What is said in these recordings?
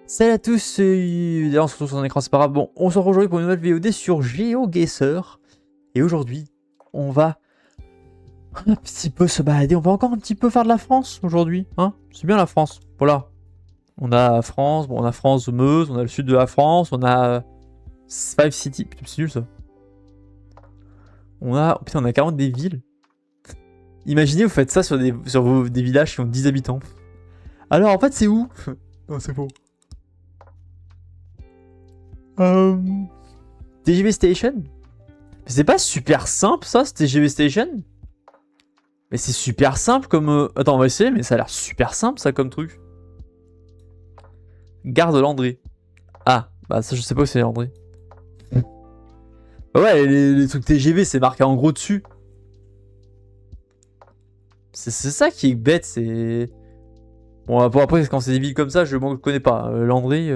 Salut à tous, on se retrouve sur un écran, c'est pas grave. Bon, on se retrouve aujourd'hui pour une nouvelle VOD sur GeoGuessr. Et aujourd'hui, on va un petit peu se balader. On va encore un petit peu faire de la France aujourd'hui. Hein, c'est bien la France. Voilà. On a France, bon, on a France Meuse, on a le sud de la France, on a Five City. Putain, c'est nul ça. Putain, on a 40 des villes. Imaginez, vous faites ça sur des villages qui ont 10 habitants. Alors, en fait, c'est où? Non, c'est faux. TGV Station? C'est pas super simple ça, ce TGV Station? Mais c'est super simple comme... Attends, on va essayer, mais ça a l'air super simple ça comme truc. Gare de Landry. Ah, bah ça je sais pas où c'est Landry. Bah ouais, les trucs TGV c'est marqué en gros dessus. C'est ça qui est bête, c'est... Bon, après quand c'est des villes comme ça, je connais pas. Landry...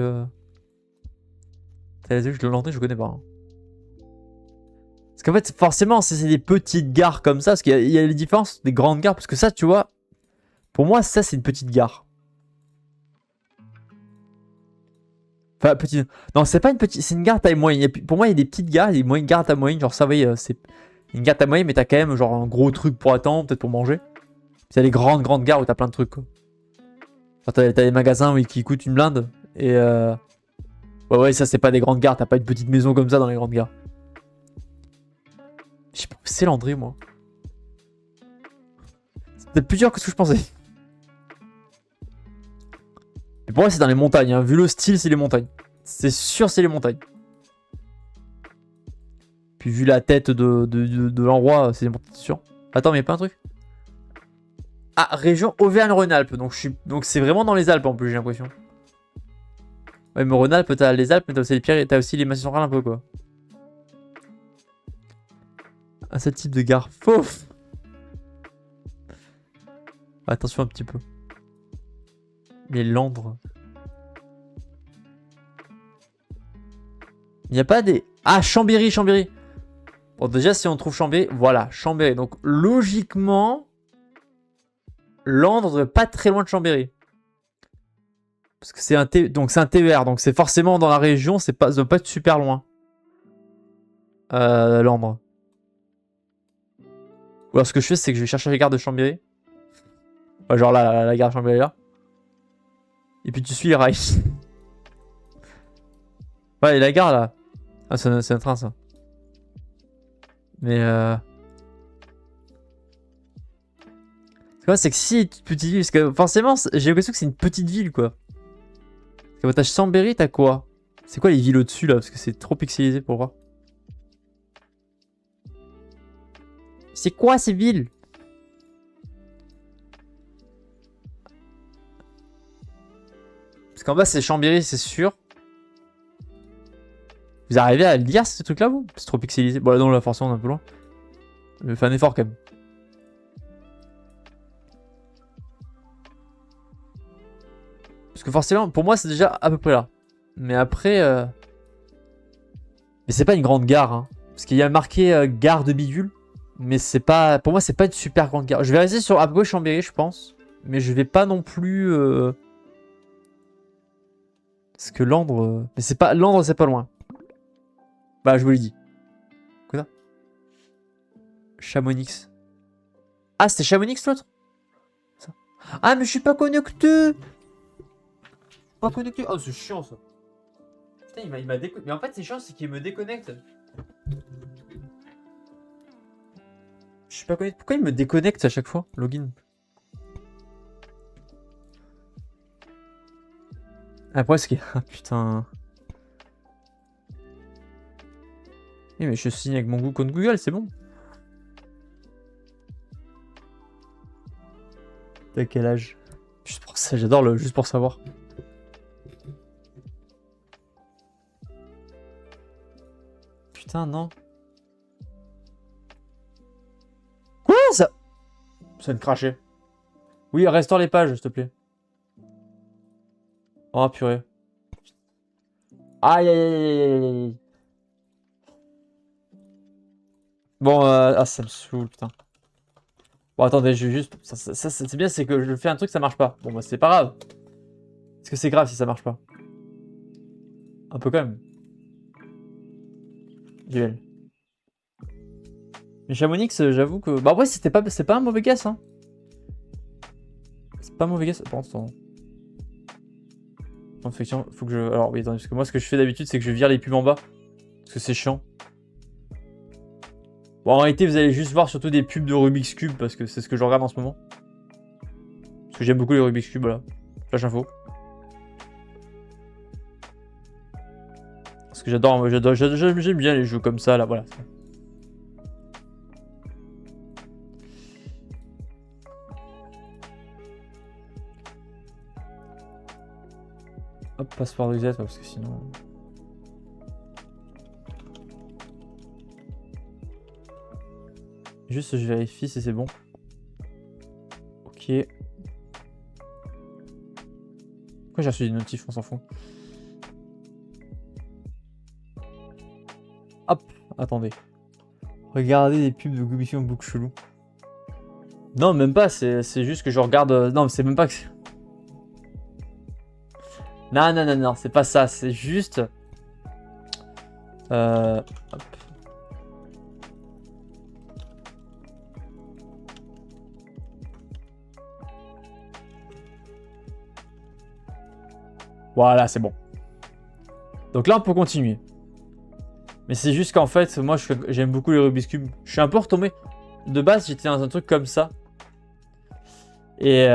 Landry, je connais pas. Hein. Parce qu'en fait, forcément, c'est des petites gares comme ça, parce qu'il y a les différences des grandes gares, parce que ça, tu vois, pour moi, ça, c'est une petite gare. Enfin, petite... Non, c'est pas une petite... C'est une gare taille moyenne. Pour moi, il y a des petites gares, il y a des moyennes gares taille moyenne, genre ça, vous voyez, c'est une gare taille moyenne, mais t'as quand même genre un gros truc pour attendre, peut-être pour manger. Puis t'as les grandes gares où t'as plein de trucs, quoi. Enfin, t'as les magasins oui, qui coûtent une blinde, et ouais, ça, c'est pas des grandes gares, t'as pas une petite maison comme ça dans les grandes gares. Je sais pas où c'est Landry, moi. C'est peut-être plus dur que ce que je pensais. Mais pour moi, c'est dans les montagnes. Hein. Vu le style, c'est les montagnes. C'est sûr, c'est les montagnes. Puis vu la tête de l'endroit, c'est les montagnes, c'est sûr. Attends, mais pas un truc. Ah, région Auvergne-Rhône-Alpes. Donc c'est vraiment dans les Alpes en plus, j'ai l'impression. Ouais, mais Rhône-Alpes, t'as les Alpes, mais t'as aussi les Pyrénées, t'as aussi les Massifs centrales un peu, quoi. Ah, ce type de gare. Faux. Attention un petit peu. Mais Landres. Il n'y a pas des... Ah, Chambéry. Bon, déjà, si on trouve Chambéry, voilà, Chambéry. Donc, logiquement, Landres devrait pas très loin de Chambéry. Parce que c'est un TER, donc c'est forcément dans la région, ça doit pas être super loin. Landres. Ou alors, ce que je fais, c'est que je vais chercher la gare de Chambéry. Ouais, genre là, la gare de Chambéry, là. Et puis, tu suis les rails. Ouais, et la gare, là. Ah, c'est un train, ça. Mais c'est quoi, c'est que si une petite ville, parce que forcément, j'ai l'impression que c'est une petite ville, quoi. Parce que t'as Chambéry, t'as quoi? C'est quoi les villes au-dessus, là? Parce que c'est trop pixelisé pour voir. C'est quoi ces villes? Parce qu'en bas, c'est Chambéry, c'est sûr. Vous arrivez à lire ce truc-là, vous? C'est trop pixelisé. Bon, là, non, là, forcément, on est un peu loin. Mais fais un effort, quand même. Parce que forcément, pour moi, c'est déjà à peu près là. Mais après... Mais c'est pas une grande gare, hein. Parce qu'il y a marqué gare de bidule. Mais c'est pas... Pour moi, c'est pas une super grande gare. Je vais rester sur à peu près Chambéry, je pense. Mais je vais pas non plus... Parce que Landres... Mais c'est pas... Landres, c'est pas loin. Bah, je vous l'ai dit. Quoi ça? Chamonix. Ah, c'était Chamonix, l'autre? Ah, mais je suis pas connecté. Pas connecté. Oh, c'est chiant, ça. Putain, il m'a déconnecté. Mais en fait, c'est chiant, c'est qu'il me déconnecte. Je suis pas connecté. Pourquoi il me déconnecte à chaque fois? Login. Après, ce qui est... Ah, putain. Oui, mais je signe avec mon compte Google, c'est bon. T'as quel âge? Juste pour ça, j'adore juste pour savoir. Putain, non. Quoi ça? Ça vient de cracher. Oui, restaure les pages, s'il te plaît. Oh, purée. Aïe, aïe, aïe, aïe, aïe. Bon, ah, ça me saoule, putain. Bon, attendez, je vais juste... Ça c'est bien, c'est que je fais un truc, ça marche pas. Bon, bah, c'est pas grave. Est-ce que c'est grave si ça marche pas? Un peu quand même. Duel. Mais Chamonix, j'avoue que... Bah ouais, c'est pas un mauvais guess, hein. C'est pas un mauvais guess. Par contre, infection, faut que je... Alors oui, attendez, parce que moi, ce que je fais d'habitude, c'est que je vire les pubs en bas. Parce que c'est chiant. Bon, en réalité, vous allez juste voir surtout des pubs de Rubik's Cube, parce que c'est ce que je regarde en ce moment. Parce que j'aime beaucoup les Rubik's Cube, voilà. Flash info. Parce que j'aime bien les jeux comme ça, là, voilà. Hop, passeport de Z, parce que sinon... Juste, je vérifie si c'est bon. Ok. Pourquoi j'ai reçu des notifs? On s'en fout. Hop, attendez. Regardez les pubs de Gobition Book chelou. Non, même pas, c'est juste que je regarde... Non, c'est même pas que... Non, c'est pas ça, c'est juste... Hop. Voilà, c'est bon. Donc là, on peut continuer. Mais c'est juste qu'en fait, moi, j'aime beaucoup les Rubik's Cube. Je suis un peu retombé. De base, j'étais dans un truc comme ça. Et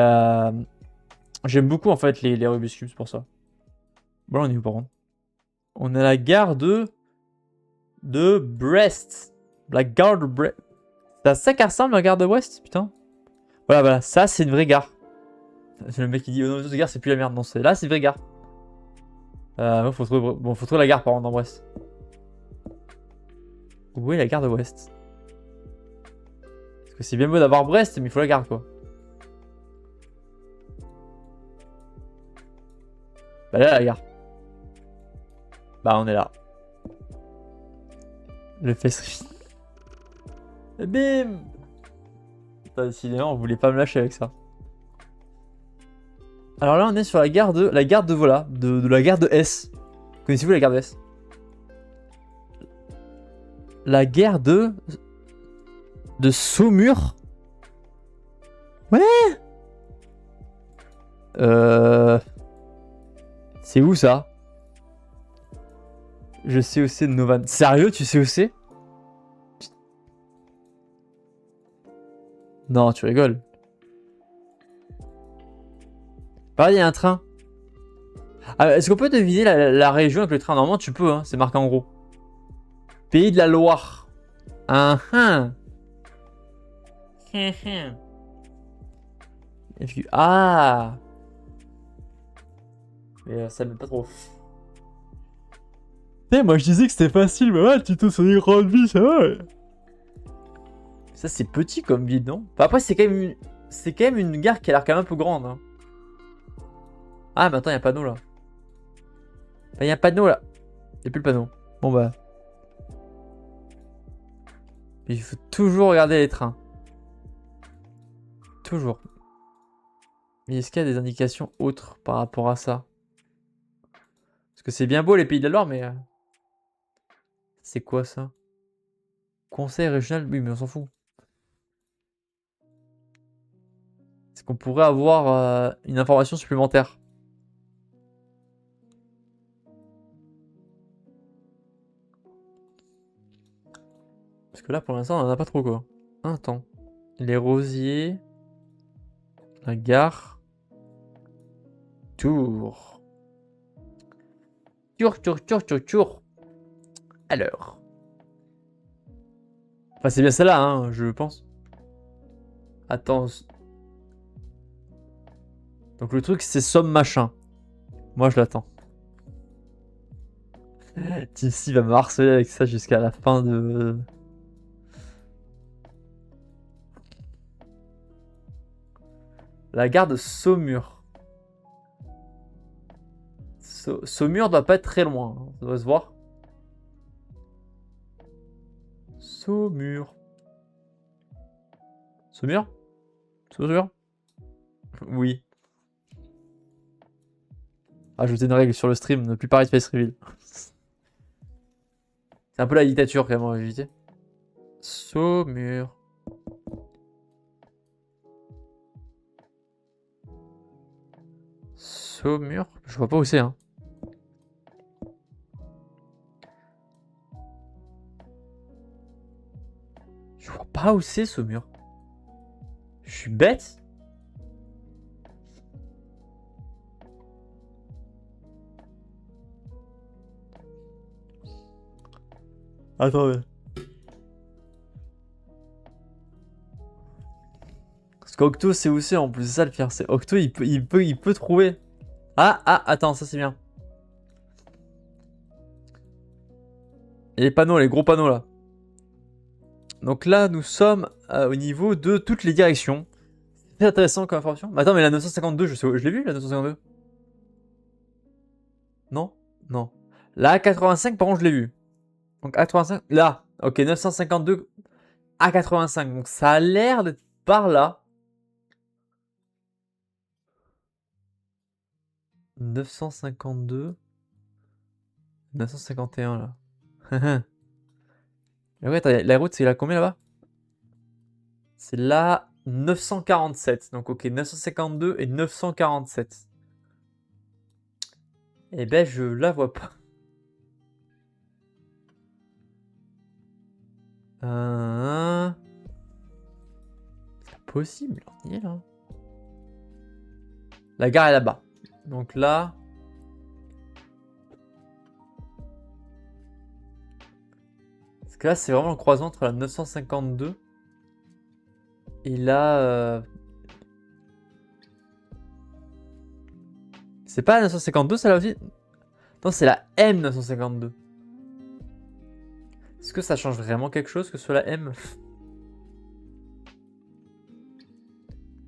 j'aime beaucoup, en fait, les Rubik's Cube, c'est pour ça. Bon, là, on est où, par contre? On est à la gare de Brest. La gare de Brest. C'est à ça qu'elle ressemble, la gare de Brest, putain. Voilà, ça, c'est une vraie gare. Le mec, qui dit, oh non, cette gare, c'est plus la merde. Non, là, c'est une vraie gare. Faut trouver la gare, par contre, dans Brest. Où est la gare de Brest? Parce que c'est bien beau d'avoir Brest, mais il faut la gare, quoi. Bah là, la gare. Bah, on est là. Le face. Et bim! Putain, décidément, on voulait pas me lâcher avec ça. Alors là, on est sur la gare de voilà, de la gare de S. Connaissez-vous la gare de S? La gare de Saumur. Ouais. C'est où ça? Je sais où c'est de Novan. Sérieux, tu sais où c'est? Non, tu rigoles. Pareil, il y a un train. Ah, est-ce qu'on peut deviner la région avec le train? Normalement, tu peux, hein, c'est marqué en gros. Pays de la Loire. Ah ah. Ah. Mais ça m'aide pas trop. Moi je disais que c'était facile, mais ouais, Tito sur les grandes villes, ça va. Ça c'est petit comme ville, non? Enfin, après c'est quand même une gare qui a l'air quand même un peu grande. Hein. Ah mais attends, il y a un panneau là. Il y a un panneau là. Il n'y a plus le panneau. Bon bah. Il faut toujours regarder les trains. Toujours. Mais est-ce qu'il y a des indications autres par rapport à ça? Parce que c'est bien beau les Pays de la Loire, mais... C'est quoi ça? Conseil régional? Oui, mais on s'en fout. Est-ce qu'on pourrait avoir une information supplémentaire? Parce que là, pour l'instant, on en a pas trop, quoi. Attends. Les Rosiers... La gare... Tours. Tours. Alors. Enfin, c'est bien celle-là, hein, je pense. Attends. Donc le truc, c'est Somme machin. Moi, je l'attends. Tipsy va me harceler avec ça jusqu'à la fin de... La gare de Saumur. Saumur doit pas être très loin. Hein. Ça doit se voir. Saumur. Saumur? Saumur? Oui. Rajouter une règle sur le stream, ne plus parler de face reveal. C'est un peu la dictature quand même, on va éviter. Saumur. Saumur. Je vois pas où c'est, hein. Je vois pas où c'est, Saumur. Je suis bête. Attends. Parce qu'Octo, c'est où c'est en plus, c'est ça le pire. C'est Octo, il peut trouver. Ah, attends, ça c'est bien. Et les panneaux, les gros panneaux là. Donc là, nous sommes au niveau de toutes les directions. C'est intéressant comme information. Mais attends, mais la 952, je l'ai vu la 952. Non? Non. La A85, par contre, je l'ai vu. Donc A85, là. Ok, 952 A85. Donc ça a l'air d'être par là. 952. 951 là. Mais ouais, attends, la route, c'est la combien là-bas? C'est la 947. Donc ok, 952 et 947. Eh ben, je la vois pas. C'est pas possible, on y est là. La gare est là-bas. Donc là. Parce que là, c'est vraiment le croisement entre la 952 et la. C'est pas la 952, celle-là aussi? Non, c'est la M952. Est-ce que ça change vraiment quelque chose que ce soit la M?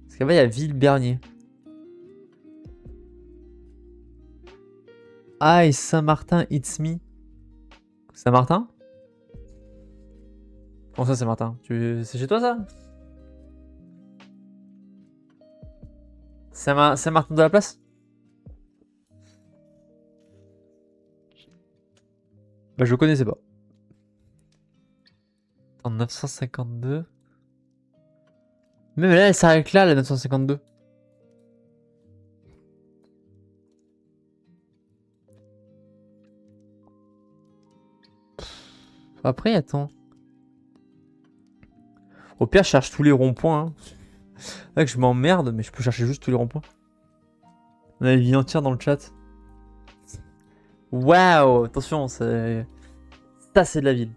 Parce qu'à bas il y a Ville-Bernier. Ah, et Saint-Martin, it's me. Saint-Martin? Comment ça, Saint-Martin? C'est chez toi, ça? Saint-Martin de la Place? Bah, je connaissais pas. En 952. Même là, elle s'arrête là, la 952. Après, attends. Au pire, je cherche tous les ronds-points. Hein. C'est vrai que je m'emmerde, mais je peux chercher juste tous les ronds-points. On a une vie entière dans le chat. Waouh! Attention, c'est. Ça, c'est de la ville.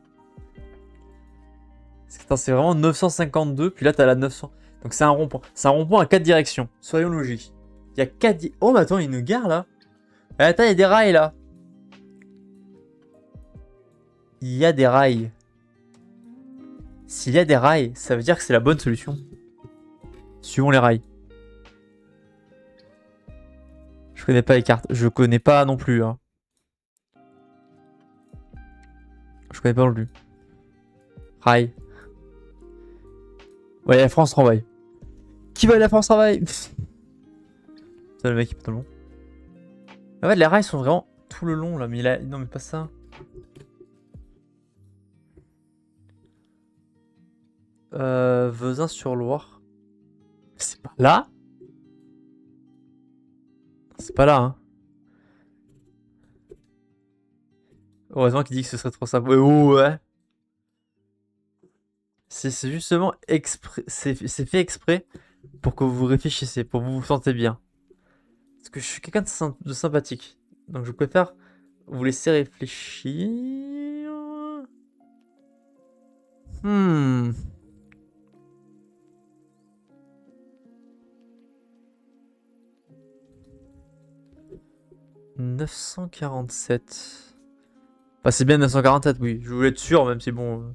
C'est vraiment 952, puis là, t'as la 900. Donc, c'est un rond-point. C'est un rond-point à 4 directions. Soyons logiques. Il y a 4. Oh, mais attends, il y a une gare là. Attends, il y a des rails là. Il y a des rails. S'il y a des rails, ça veut dire que c'est la bonne solution. Suivons les rails. Je connais pas les cartes. Je connais pas non plus. Hein. Je connais pas non plus. Rail. Ouais, la France travaille. Qui va à la France travaille? C'est le mec qui peut tout le long. En fait, les rails sont vraiment tout le long là. Mais non, mais pas ça. Vezin-sur-Loire. C'est pas là? C'est pas là, hein. Heureusement qu'il dit que ce serait trop simple. Ouais. C'est justement exprès. C'est fait exprès pour que vous réfléchissez, pour que vous vous sentez bien. Parce que je suis quelqu'un de sympathique. Donc je préfère vous laisser réfléchir. Hmm. « 947. » Bah c'est bien 947, oui. Je voulais être sûr, même si bon...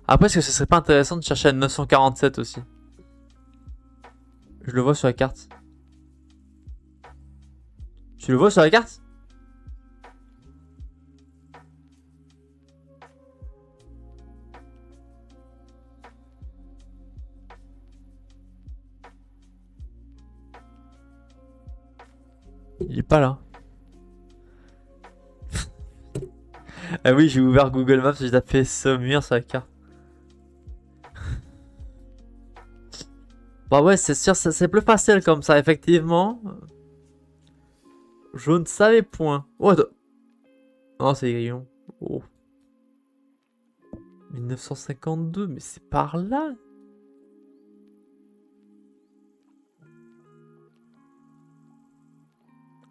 Après, est-ce que ce serait pas intéressant de chercher à 947 aussi? Je le vois sur la carte. Tu le vois sur la carte? Il est pas là. Ah oui, j'ai ouvert Google Maps, j'ai tapé Saumur sur la carte. Bah ouais, c'est sûr, c'est plus facile comme ça, effectivement. Je ne savais point. Oh, attends. Non, c'est grillon. Oh. 1952, mais c'est par là.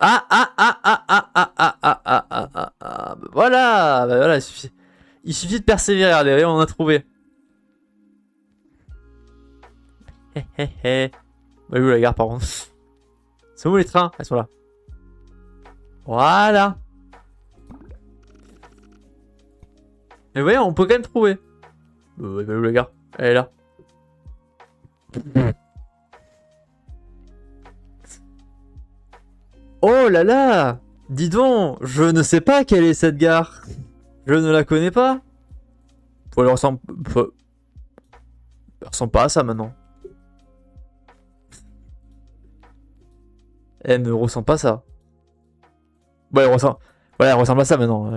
Ah, ah, ah, ah, ah, ah, ah, ah, ah, ah, ah, ah. Bah voilà, il suffit de persévérer, allez, on a trouvé. Hé hé hé. Bah où la gare par contre? C'est où les trains? Ils sont là. Voilà. Et voyez, on peut quand même trouver. Bah où la gare? Elle est là. Oh là là! Dis donc, je ne sais pas quelle est cette gare. Je ne la connais pas. Elle ressemble... Elle ressemble pas à ça maintenant. Elle ne ressemble pas à ça. Ouais, elle ressemble... Ouais, elle ressemble à ça maintenant.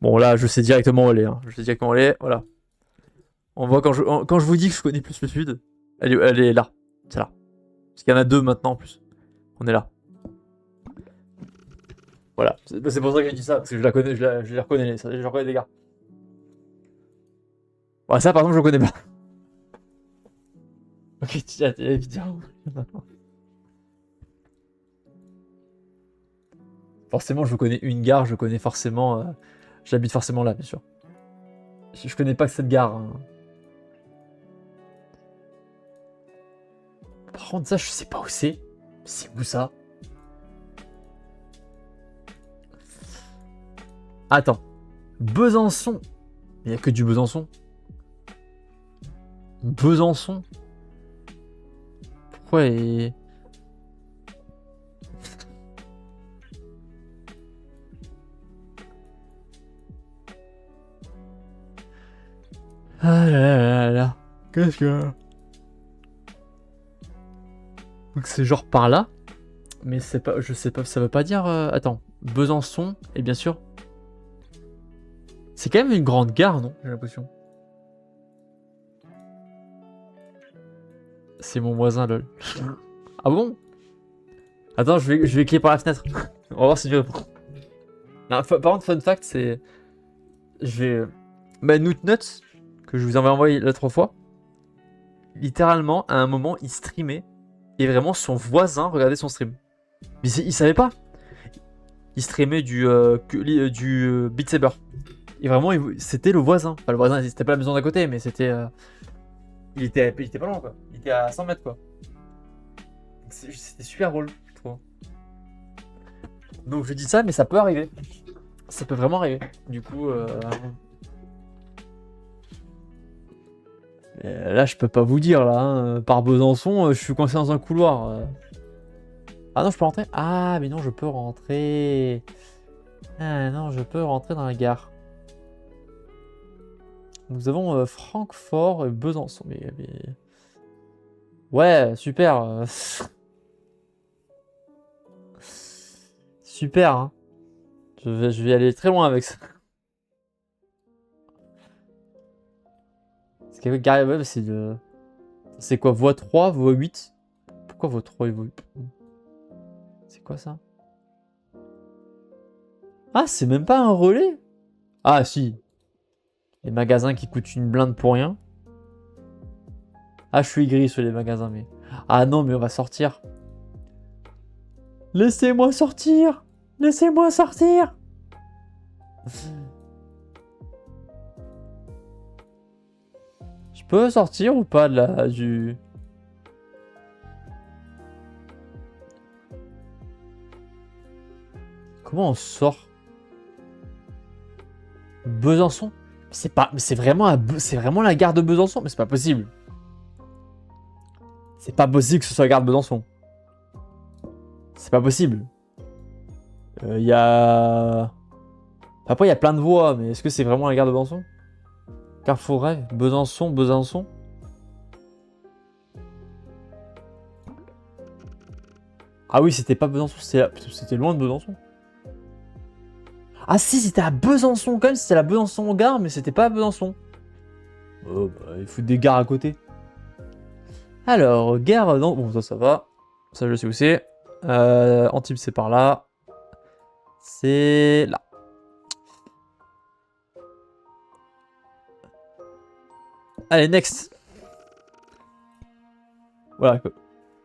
Bon, là, je sais directement où elle est. Hein. Je sais directement où elle est, voilà. On voit quand je vous dis que je connais plus le sud, elle est là. C'est là. Parce qu'il y en a deux maintenant en plus. On est là. Voilà. C'est pour ça que j'ai dit ça, parce que je la connais, je les reconnais, je reconnais des gars. Ouais, ça par exemple, je le connais pas. Ok, tiens, évidemment. Forcément, je connais une gare, je connais forcément. J'habite forcément là, bien sûr. Je connais pas que cette gare. Hein. Par contre, ça, je sais pas où c'est. C'est où ça? Attends. Besançon. Il y a que du Besançon. Besançon. Pourquoi et... Ah là là là là. Qu'est-ce que... Donc c'est genre par là. Mais c'est pas... Je sais pas, ça veut pas dire... Attends. Besançon, et bien sûr... C'est quand même une grande gare, non? J'ai l'impression. C'est mon voisin, lol. Ah bon? Attends, je vais cliquer par la fenêtre. On va voir si tu réponds. Non, par contre, fun fact, c'est... Je vais... Bah, Nootnuts, que je vous avais envoyé l'autre fois, littéralement, à un moment, il streamait, et vraiment, son voisin regardait son stream. Mais il savait pas. Il streamait du Beat Saber. Et vraiment, c'était le voisin. Enfin, le voisin, c'était pas la maison d'à côté, mais c'était... Il était pas loin, quoi. Il était à 100 mètres, quoi. C'était super drôle, je trouve. Donc je dis ça, mais ça peut arriver. Ça peut vraiment arriver. Du coup... Là, je peux pas vous dire, là. Hein. Par Besançon, je suis coincé dans un couloir. Ah non, je peux rentrer? Ah, mais non, je peux rentrer. Ah non, je peux rentrer dans la gare. Nous avons Francfort et Besançon. Mais... Ouais, super. Super, hein. Je vais aller très loin avec ça. Parce qu'avec Gary Web, c'est de... C'est quoi? Voie 3, voie 8? Pourquoi voie 3 et voie 8? C'est quoi ça? Ah, c'est même pas un relais? Ah, si. Les magasins qui coûtent une blinde pour rien. Ah, je suis gris sur les magasins, mais... Ah non, mais on va sortir. Laissez-moi sortir! Laissez-moi sortir! Je peux sortir ou pas de la... du... Comment on sort? Besançon? C'est pas... Mais c'est vraiment, c'est vraiment la gare de Besançon? Mais c'est pas possible. C'est pas possible que ce soit la gare de Besançon. C'est pas possible. Il y a... Après, il y a plein de voies, mais est-ce que c'est vraiment la gare de Besançon? Carrefour Rêve, Besançon, Besançon. Ah oui, c'était pas Besançon, c'était loin de Besançon. Ah si, c'était à Besançon quand même, c'était la Besançon gare, mais c'était pas à Besançon. Oh bah, il faut des gares à côté. Alors, gare, non, bon ça va. Ça je sais où c'est. Antibes c'est par là. C'est là. Allez, next. Voilà.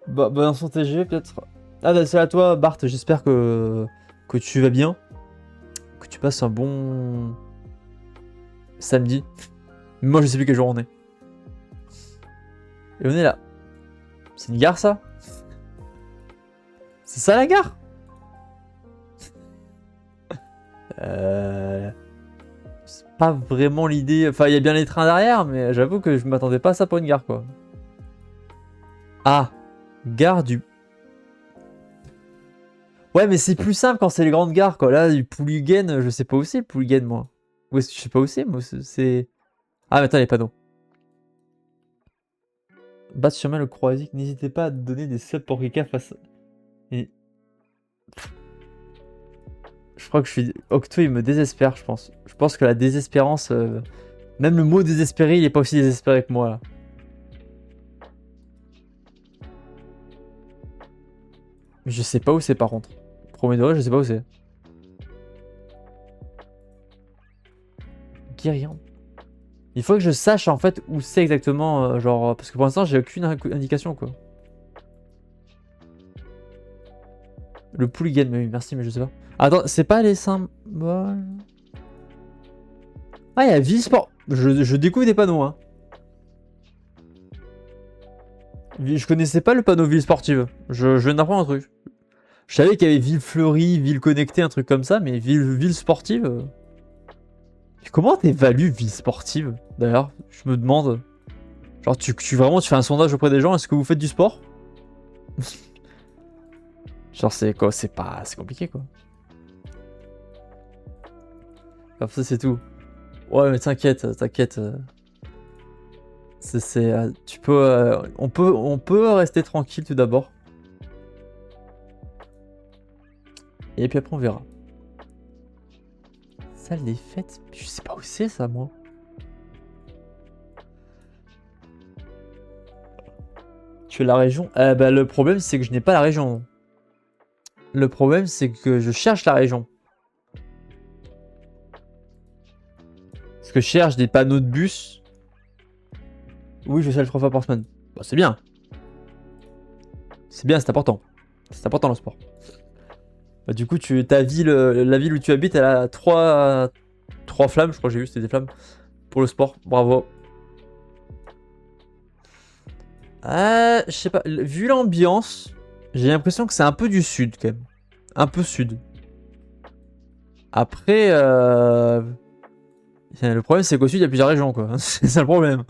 Besançon TG peut-être. Ah bah, c'est à toi Bart, j'espère que tu vas bien. Que tu passes un bon samedi. Moi je sais plus quel jour on est. Et on est là. C'est une gare ça? C'est ça la gare? C'est pas vraiment l'idée. Enfin, il y a bien les trains derrière, mais j'avoue que je m'attendais pas à ça pour une gare quoi. Ah, gare du. Ouais, mais c'est plus simple quand c'est les grandes gares quoi. Là, du Pouliguen, je sais pas où c'est le Pouliguen moi. Ouais, je sais pas où c'est moi. C'est. Ah, mais attends, les panneaux. Battre sur main le Croisic, n'hésitez pas à donner des subs pour Rika face. Et... Je crois que je suis. Octo, il me désespère, je pense. Je pense que la désespérance. Même le mot désespéré, il est pas aussi désespéré que moi là. Mais je sais pas où c'est par contre. Premier degré, je sais pas où c'est. Guérillon. Il faut que je sache en fait où c'est exactement, genre. Parce que pour l'instant, j'ai aucune indication quoi. Le Pouliguen, mais oui, merci, mais je sais pas. Attends, c'est pas les symboles. Ah, il y a Villesport. Je découvre des panneaux, hein. Je connaissais pas le panneau ville sportive. Je viens d'apprendre un truc. Je savais qu'il y avait ville fleurie, ville connectée, un truc comme ça, mais ville sportive. Comment t'évalues ville sportive d'ailleurs? Je me demande. Genre, vraiment, tu fais un sondage auprès des gens, est-ce que vous faites du sport? Genre, c'est quoi? C'est pas. C'est compliqué quoi. Comme ça, c'est tout. Ouais, mais t'inquiète, t'inquiète. Tu peux. On peut rester tranquille tout d'abord. Et puis après, on verra. Salle des fêtes? Je sais pas où c'est ça, moi. Tu as la région? Bah, le problème, c'est que je n'ai pas la région. Le problème, c'est que je cherche la région. Parce que je cherche des panneaux de bus. Oui, je salle 3 fois par semaine. Bah, c'est bien. C'est bien, c'est important. C'est important le sport. Bah, du coup, ta ville, la ville où tu habites, elle a 3 flammes. Je crois que j'ai vu, c'était des flammes. Pour le sport. Bravo. Je sais pas. Vu l'ambiance, j'ai l'impression que c'est un peu du sud quand même. Un peu sud. Après, le problème c'est qu'au sud il y a plusieurs régions quoi. C'est ça le problème.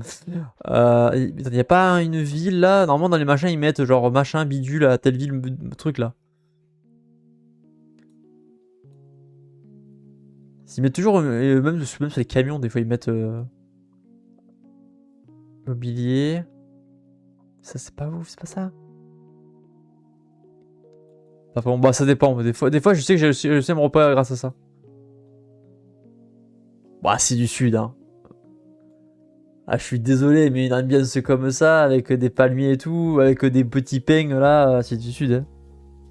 Il n'y a pas une ville là. Normalement dans les machins ils mettent genre machin bidule à telle ville truc là. Ils mettent toujours même sur les camions des fois ils mettent mobilier. Ça c'est pas ouf, c'est pas ça. Enfin bon bah ça dépend. Des fois je sais que j'ai réussi à me repérer grâce à ça. Bah c'est du sud hein. Ah, je suis désolé, mais une ambiance comme ça, avec des palmiers et tout, avec des petits peignes là, c'est du sud. Hein.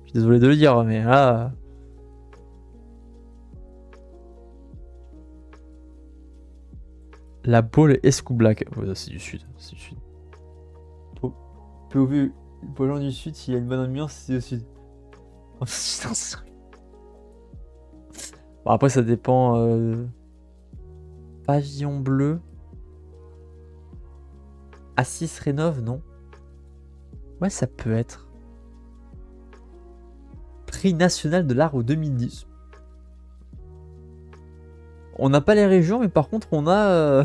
Je suis désolé de le dire, mais là. La Baule Escoublac. Ouais, c'est du sud. C'est du sud. POV, pour les gens du sud, s'il y a une bonne ambiance, c'est au sud. Bon, après, ça dépend. Pavillon bleu. Assis rénove, non? Ouais, ça peut être. Prix national de l'art au 2010. On n'a pas les régions, mais par contre, on a.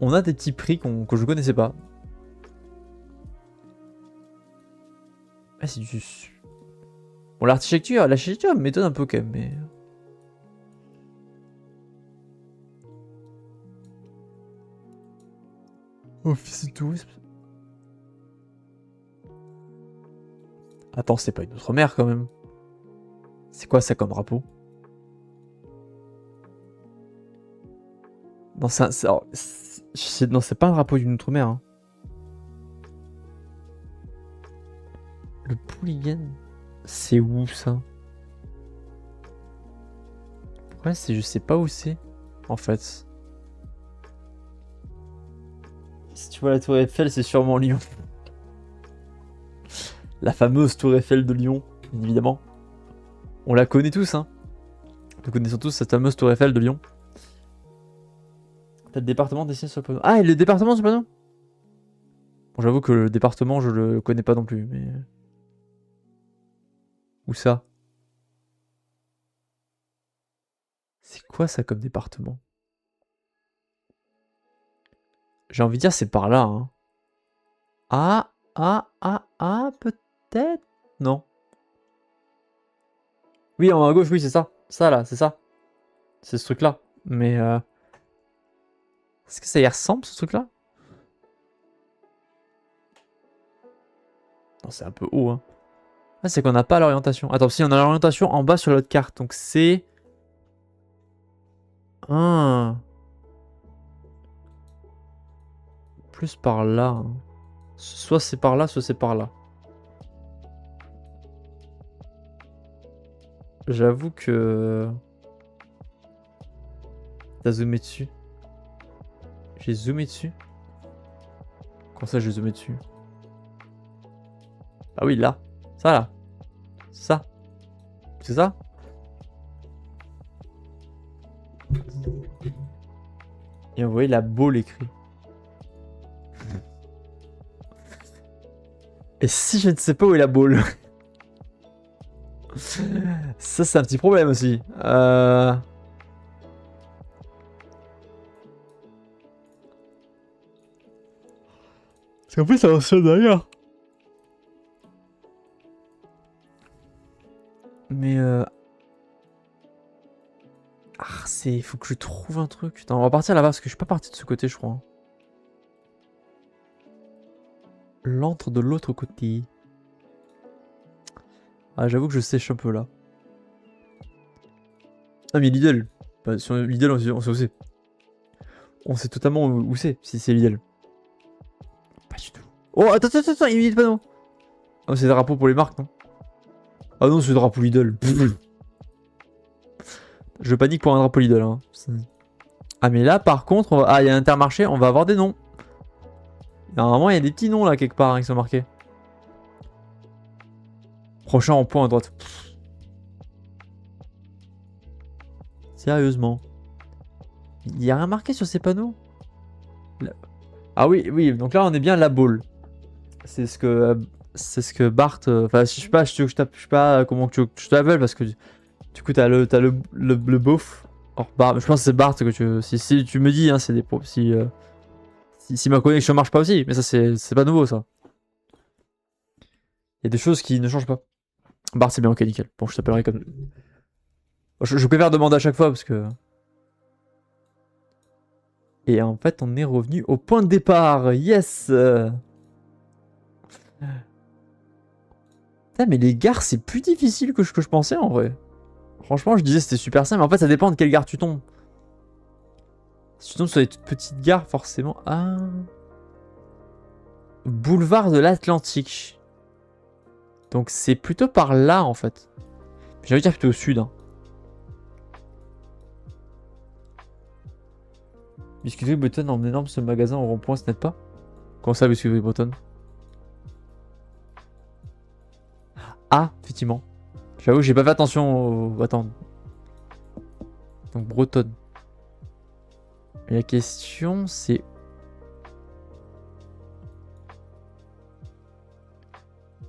On a des petits prix que je connaissais pas. Ah, c'est du. Bon, l'architecture m'étonne un peu quand même, mais. Office de tourisme. Attends, c'est pas une autre mer quand même. C'est quoi ça comme drapeau? Non, non, c'est pas un drapeau d'une outre-mer. Hein. Le Pouliguen, c'est où ça? Ouais, je sais pas où c'est, en fait. Si tu vois la tour Eiffel, c'est sûrement Lyon. La fameuse tour Eiffel de Lyon, bien évidemment. On la connaît tous, hein. Nous connaissons tous cette fameuse tour Eiffel de Lyon. T'as le département dessiné sur le panneau. Ah, et le département sur le panneau? Bon, j'avoue que le département, je le connais pas non plus, mais... Où ça? C'est quoi ça comme département? J'ai envie de dire c'est par là, hein. Peut-être? Non. Oui, en haut à gauche, oui, c'est ça. Ça, là, c'est ça. C'est ce truc-là. Mais, est-ce que ça y ressemble, ce truc-là? Non, c'est un peu haut, hein. Ah, c'est qu'on n'a pas l'orientation. Attends, si, on a l'orientation en bas sur l'autre carte. Donc, c'est... Ah. Plus par là. Hein. Soit c'est par là, soit c'est par là. J'avoue que... T'as zoomé dessus. J'ai zoomé dessus. Comment ça, j'ai zoomé dessus? Ah oui, là. Ça, là. Ça. C'est ça? Et on voyait la boule écrit. Et si je ne sais pas où est la boule? Ça, c'est un petit problème aussi. Parce qu'en plus, ça va se derrière. Mais ah, faut que je trouve un truc. Attends, on va partir là-bas parce que je suis pas parti de ce côté, je crois. L'antre de l'autre côté. Ah, j'avoue que je sèche un peu là. Ah, mais Lidl. Bah, sur Lidl, on sait où c'est. On sait totalement où c'est, si c'est Lidl. Pas du tout. Oh, attends, il me dit pas non. Oh, c'est des drapeaux pour les marques, non? Ah non, c'est le drapeau Lidl. Je panique pour un drapeau Lidl. Hein. Ah, mais là, par contre, ah, il y a Intermarché, on va avoir des noms. Normalement, il y a des petits noms là, quelque part, hein, qui sont marqués. Prochain rond-point à droite. Sérieusement. Il y a rien marqué sur ces panneaux? Ah oui, oui, donc là, on est bien la boule. C'est ce que Bart. Enfin, je sais pas, je sais pas comment tu t'appelles parce que du coup, t'as le beauf. Or, Bart, je pense que c'est Bart que tu. Si tu me dis, hein, c'est des pros. Si ma connexion marche pas aussi, mais ça, c'est pas nouveau ça. Il y a des choses qui ne changent pas. Bart, c'est bien, ok, nickel. Bon, je t'appellerai comme. Je préfère demander à chaque fois parce que. Et en fait, on est revenu au point de départ. Yes! Putain, mais les gares, c'est plus difficile que je pensais en vrai. Franchement, je disais c'était super simple, mais en fait, ça dépend de quelle gare tu tombes. Si tu tombes sur les toutes petites gares, forcément. Ah. Boulevard de l'Atlantique. Donc, c'est plutôt par là en fait. J'ai envie de dire plutôt au sud. Hein. Biscuiterie Bretonne en énorme ce magasin au rond-point, ce n'est pas? Comment ça, Biscuiterie Bretonne? Ah, effectivement. J'avoue, j'ai pas fait attention au... Attends. Donc, Bretonne. Et la question, c'est...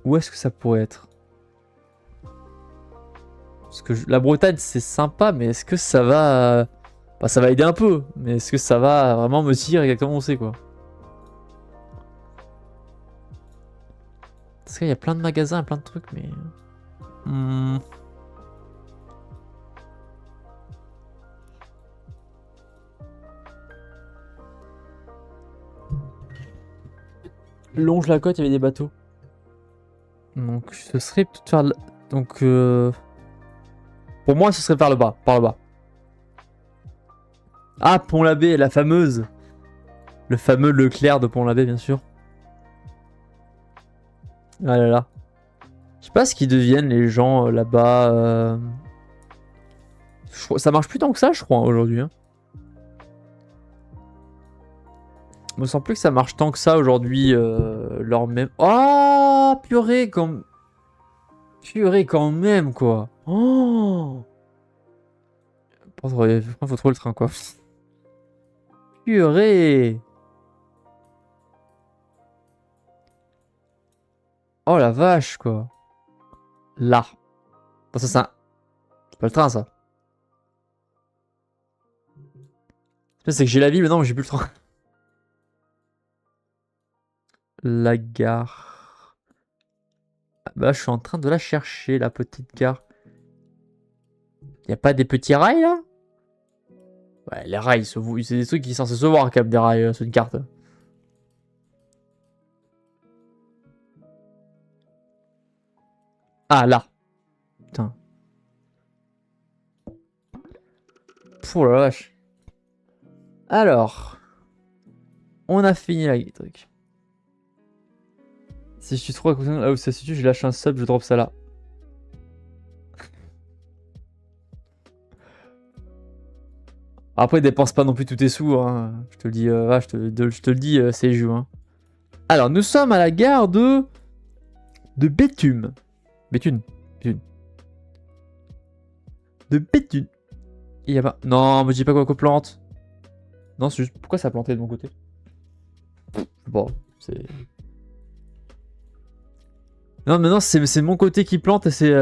Où est-ce que ça pourrait être? Parce que la Bretagne, c'est sympa, mais est-ce que ça va... Bah, ça va aider un peu, mais est-ce que ça va vraiment me dire exactement où c'est, quoi? Parce qu'il y a plein de magasins, plein de trucs, mais... Longe la côte, il y avait des bateaux. Donc ce serait peut-être faire... Donc pour moi ce serait par le bas. Par le bas. Ah, Pont-l'Abbé, la fameuse. Le fameux Leclerc de Pont-l'Abbé, bien sûr. Ah là là. Je sais pas ce qu'ils deviennent les gens là-bas. Ça marche plus tant que ça, je crois, aujourd'hui. Hein. Il me semble plus que ça marche tant que ça aujourd'hui. Leur même. Oh, purée, quand... Purée, quand même, quoi. Oh. Faut trouver le train, quoi. Purée. Oh la vache, quoi. Là. Bon, ça, c'est pas le train, ça. C'est que j'ai la ville, mais non, j'ai plus le train. La gare. Ah bah, je suis en train de la chercher, la petite gare. Y a pas des petits rails, là? Ouais, les rails, c'est des trucs qui sont censés se voir, quand même, des rails sur une carte. Ah, là. Putain. Pouh la vache. Alors. On a fini la truc. Si je suis trop à côté là où ça se situe, je lâche un sub, je drop ça là. Après, dépense pas non plus tous tes sous, hein. Je te le dis, je te le dis, c'est jus. Hein. Alors, nous sommes à la gare de Béthune. Béthune. De Béthune. Il y a pas... Non, me dis pas quoi que plante. Non, c'est juste... Pourquoi ça a planté de mon côté? Bon, c'est... Non, mais non, c'est mon côté qui plante et c'est...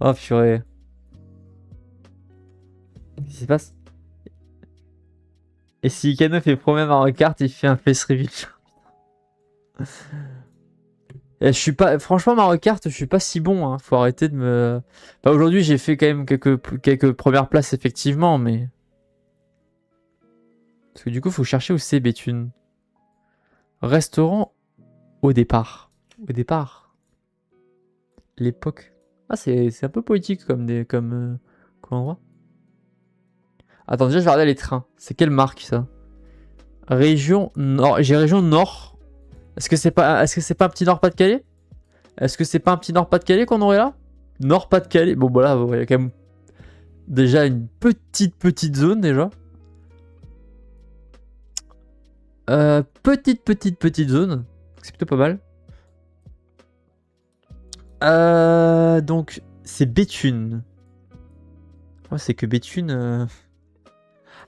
Oh, purée. Qu'est-ce qui se passe? Et si Kano fait premier Mario Kart, il fait un face reveal. Et je suis pas... Franchement, Mario Kart, je suis pas si bon. Hein. Faut arrêter de me... Bah, aujourd'hui, j'ai fait quand même quelques premières places, effectivement, mais... Parce que du coup, faut chercher où c'est Béthune. Restaurant au départ. Au départ. L'époque. Ah, c'est un peu poétique comme endroit. Attends, déjà, je vais regarder les trains. C'est quelle marque, ça? Région Nord. J'ai région Nord. Est-ce que c'est pas un petit Nord-Pas-de-Calais? Est-ce que c'est pas un petit Nord-Pas-de-Calais qu'on aurait là? Nord-Pas-de-Calais. Bon, voilà, il y a quand même déjà une petite zone, déjà. Petite zone. C'est plutôt pas mal. Donc, c'est Béthune. Ouais, c'est que Béthune...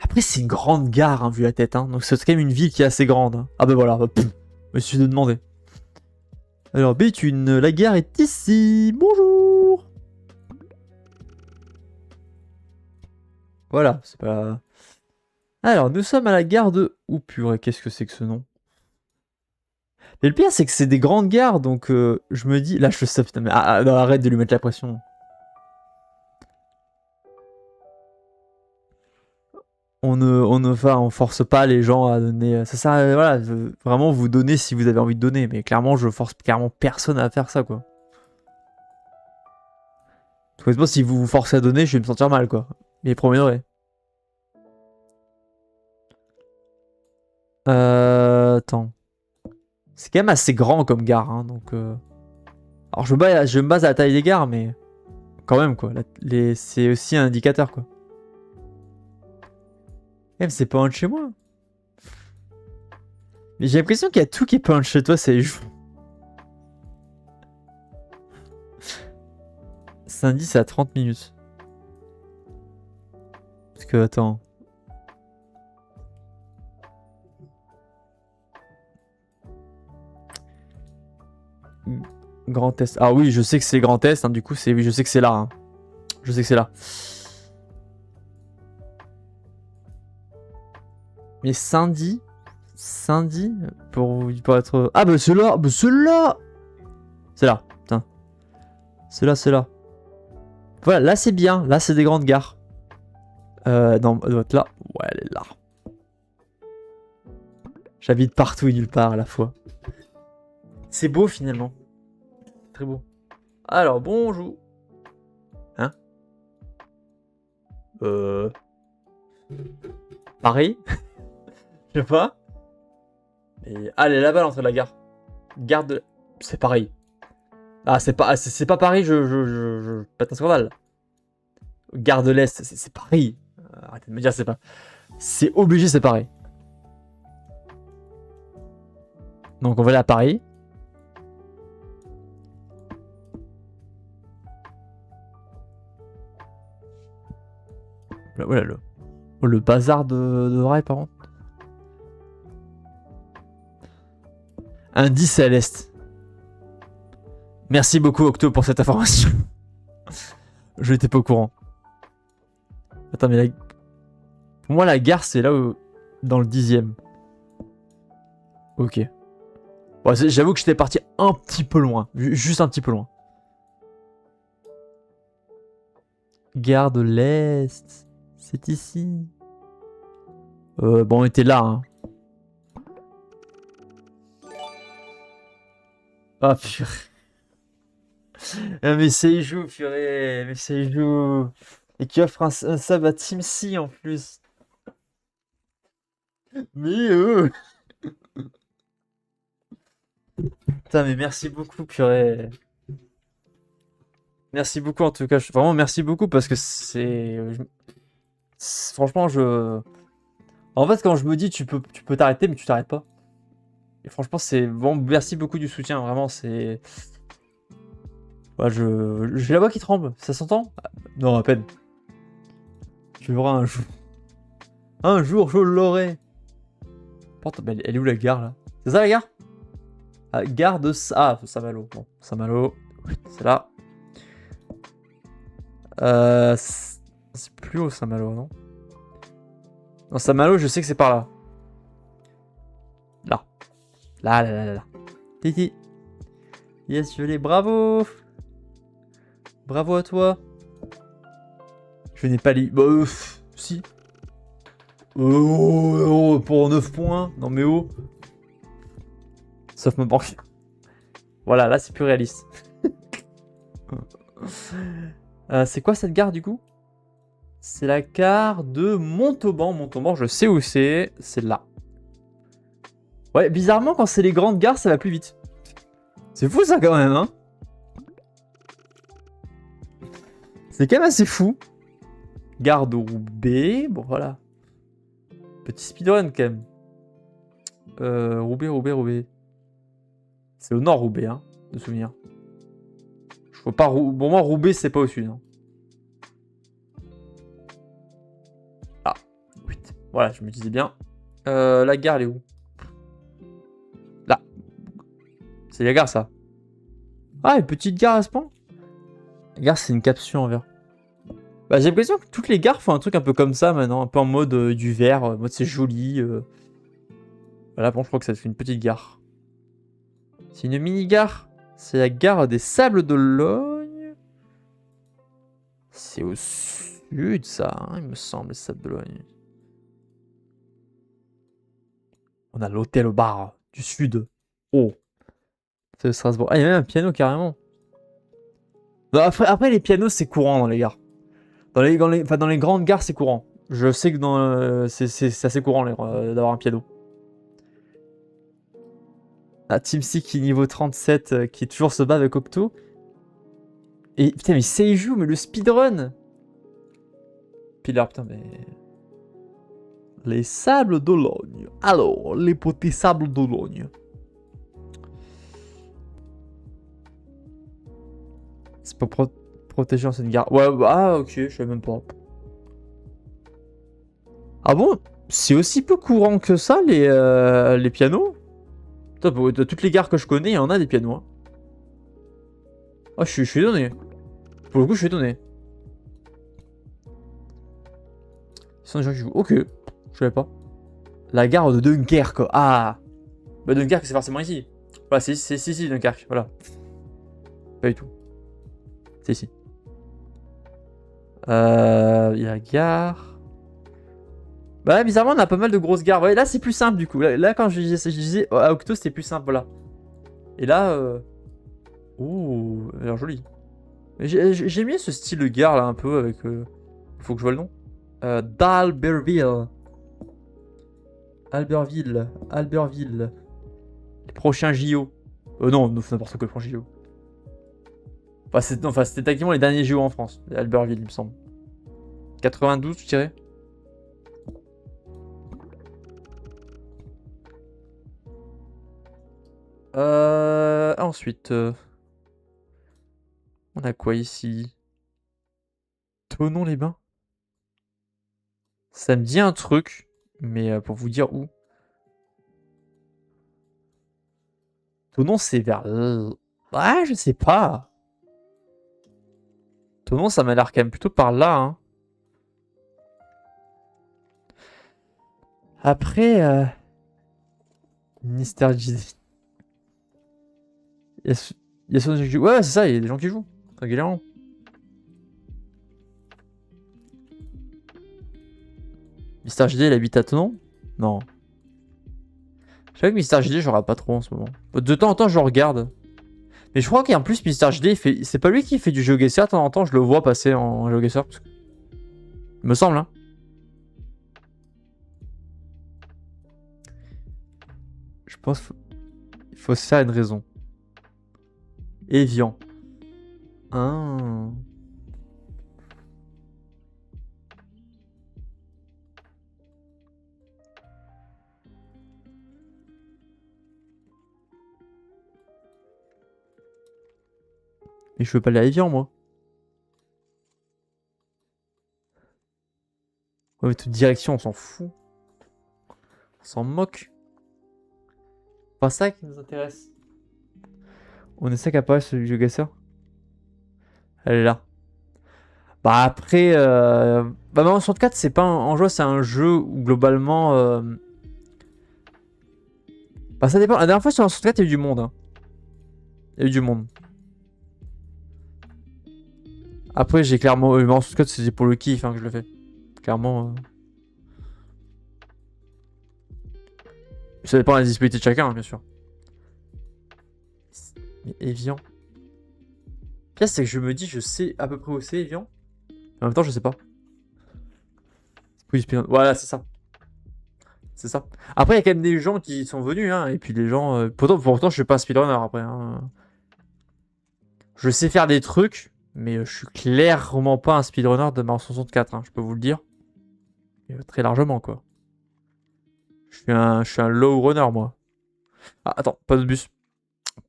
Après, c'est une grande gare, hein, vu la tête. Hein. Donc, c'est quand même une ville qui est assez grande. Hein. Ah ben voilà, je me suis demandé. Alors, Béthune, la gare est ici. Bonjour. Voilà, c'est pas... Alors, nous sommes à la gare de... Oh purée, qu'est-ce que c'est que ce nom? Mais le pire, c'est que c'est des grandes gares, donc je me dis... Là, je sais, putain, mais non, arrête de lui mettre la pression. On force pas les gens à donner... Ça sert à, voilà, vraiment vous donner si vous avez envie de donner, mais clairement, je force clairement personne à faire ça, quoi. Parce que si vous vous forcez à donner, je vais me sentir mal, quoi. Mais premier degré. Attends. C'est quand même assez grand comme gare, hein, donc... Alors je me base à la taille des gares, mais... Quand même, quoi. C'est aussi un indicateur, quoi. Même c'est pas loin de chez moi. Mais j'ai l'impression qu'il y a tout qui est pas loin de chez toi, c'est... Saint-Denis, c'est à 30 minutes. Parce que, attends... Grand Est. Ah oui, je sais que c'est Grand Est, hein, du coup, je sais que c'est là. Hein. Je sais que c'est là. Mais Saint-Denis pour être... Ah bah c'est là. C'est là, putain. C'est là. Voilà, là c'est bien. Là c'est des grandes gares. Non, elle doit être là. Ouais, elle est là. J'habite partout et nulle part à la fois. C'est beau finalement. Très beau. Alors, bonjour. Hein? Paris? Je sais pas. Et... Ah, elle est là-bas l'entrée de la gare. Gare de... C'est pareil. Ah, c'est pas Paris, je pète un scandale. Gare de l'Est, c'est Paris. Arrêtez de me dire c'est pas... C'est obligé, c'est pareil. Donc on va aller à Paris. Là, voilà, le bazar de rail par contre. Un 10 à l'Est. Merci beaucoup Octo pour cette information. Je n'étais pas au courant. Attends, mais pour moi la gare c'est là où... dans le 10e. Ok. Bon, j'avoue que j'étais parti un petit peu loin. Juste un petit peu loin. Gare de l'Est. C'est ici. Bon, on était là. Hein. Ah, purée. Ah, mais c'est joue, purée. Mais c'est joue. Et qui offre un sub à Team C en plus. Mais Putain, mais merci beaucoup, purée. Merci beaucoup en tout cas. Vraiment, merci beaucoup parce que c'est... Franchement, En fait, quand je me dis tu peux t'arrêter, mais tu t'arrêtes pas. Et franchement, c'est bon. Merci beaucoup du soutien. Vraiment, c'est. Ouais, j'ai la voix qui tremble. Ça s'entend? Non, à peine. Tu verras un jour. Un jour, je l'aurai. Pourtant, elle est où la gare là? C'est ça la gare? Ah, gare de Saint-Malo. Bon, Saint-Malo. C'est là. C'est plus haut Saint-Malo, non? Non, Saint-Malo, je sais que c'est par là. Là. Là. Titi. Yes, je l'ai. Bravo. Bravo à toi. Je n'ai pas lu. Bah, si. Pour 9 points. Non, mais oh. Sauf ma banque. Voilà, là, c'est plus réaliste. C'est quoi cette gare, du coup? C'est la gare de Montauban. Montauban, je sais où c'est. C'est là. Ouais, bizarrement, quand c'est les grandes gares, ça va plus vite. C'est fou, ça, quand même, hein? C'est quand même assez fou. Gare de Roubaix. Bon, voilà. Petit speedrun, quand même. Roubaix. C'est au nord, Roubaix, hein, de souvenir. Je vois pas... Pour moi, Roubaix, c'est pas au sud. Hein. Ah, 8. Voilà, je me disais bien. La gare, elle est où? Là. C'est la gare, ça. Ah, une petite gare à ce point? La gare, c'est une capsule en verre. Bah, j'ai l'impression que toutes les gares font un truc un peu comme ça maintenant, un peu en mode du verre, en mode c'est joli. Voilà, bon, je crois que ça fait une petite gare. C'est une mini-gare. C'est la gare des Sables d'Olonne. C'est au sud, ça, hein, il me semble, les Sables d'Olonne. On a l'hôtel au bar du sud. Oh. C'est Strasbourg. Ah, il y a même un piano carrément. Non, après, les pianos, c'est courant dans les gares. Dans les grandes gares, c'est courant. Je sais que c'est assez courant d'avoir un piano. Ah, Team C qui est niveau 37, qui toujours se bat avec Octo. Et putain, mais Seiju, mais le speedrun! Pilar, putain, mais. Les Sables d'Olonne. Alors, les petits Sables d'Olonne. C'est pas protégé dans cette gare. Ouais, bah, ok, je sais même pas. Ah bon? C'est aussi peu courant que ça, les pianos? Putain, de toutes les gares que je connais, il y en a des pianos. Hein. Ah, je suis étonné. Pour le coup, je suis étonné. Ils sont des gens qui jouent. Ok, je savais pas. La gare de Dunkerque. Ah! Bah, Dunkerque, c'est forcément ici. Voilà, c'est ici, Dunkerque. Voilà. Pas du tout. C'est ici. Il y a la gare. Bah, bizarrement, on a pas mal de grosses gares. Ouais, là, c'est plus simple du coup. Là quand je disais à Octo, c'était plus simple. Voilà. Et là... Oh, elle a l'air jolie. J'ai mis ce style de gare là un peu avec... Faut que je vois le nom. d'Albertville. Albertville. Les prochains JO. Non, n'importe quoi, les prochains JO. Enfin, c'était techniquement les derniers JO en France. Albertville, il me semble. 92, je dirais. Ensuite, on a quoi ici? Thonon-les-Bains. Ça me dit un truc, mais pour vous dire où. Thonon, c'est vers... Ouais, je sais pas. Thonon, ça m'a l'air quand même plutôt par là. Hein. Après, Mystère JD. Il y a son... Ouais, c'est ça, il y a des gens qui jouent régulièrement. Mystère JD, il habite à Thonon? Non. Je savais que Mystère JD, je regarde pas trop en ce moment. De temps en temps, je le regarde. Mais je crois qu'en plus, Mystère JD, c'est pas lui qui fait du GeoGuessr. De temps en temps, je le vois passer en GeoGuessr. Il me semble, hein. Je pense qu'il faut se faire une raison. Evian. Ah. Mais je veux pas aller à Evian, moi. Ouais, mais toute direction, on s'en fout. On s'en moque. C'est pas ça qui nous intéresse. On est ça qui apparaît sur le GeoGuessr. Elle est là. Bah après, bah Mario 64 c'est pas en jeu, c'est un jeu où globalement, bah ça dépend. La dernière fois sur Mario 64 il y a eu du monde. Hein. Il y a eu du monde. Après j'ai clairement, Mario 64 c'est pour le kiff hein, que je le fais. Clairement. Ça dépend de la disponibilité de chacun, hein, bien sûr. Mais Evian. Le pire c'est que je me dis, je sais à peu près où c'est Evian. En même temps, je sais pas. Voilà, c'est ça. C'est ça. Après, il y a quand même des gens qui sont venus, hein, et puis les gens. Pourtant, je suis pas un speedrunner après. Hein. Je sais faire des trucs, mais je suis clairement pas un speedrunner de Mario 64, hein, je peux vous le dire. Et très largement, quoi. Je suis un low runner, moi. Ah, attends, pas d'autre bus.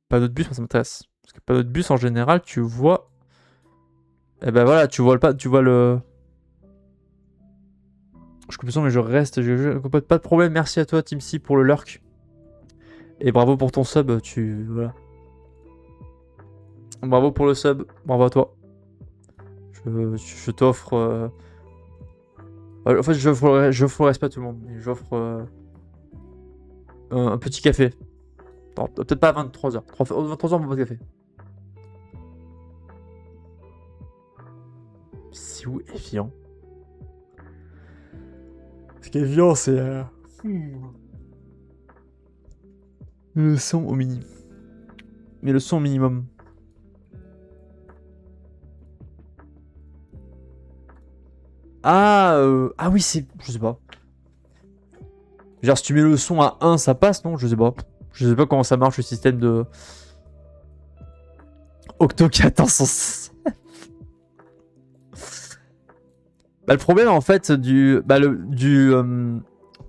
Pas d'autre bus, ça m'intéresse. Parce que pas d'autre bus, en général, tu vois. Eh ben voilà, tu vois le pas, tu vois le. Je coupe le son, mais je reste. Pas de problème. Merci à toi, Team C, pour le lurk. Et bravo pour ton sub. Voilà. Bravo pour le sub. Bravo à toi. Je t'offre. En fait, j'offre le respect à tout le monde. Mais j'offre un petit café. Peut-être pas à 23h. 23h, mon pas de café. C'est où Evian? Parce qu'Evian, c'est. Le son au minimum. Mais le son au minimum. Ah oui, c'est. Je sais pas. Genre, si tu mets le son à 1, ça passe, non? Je sais pas. Je sais pas comment ça marche le système de. Octocat en sens. Bah, le problème en fait du. Bah,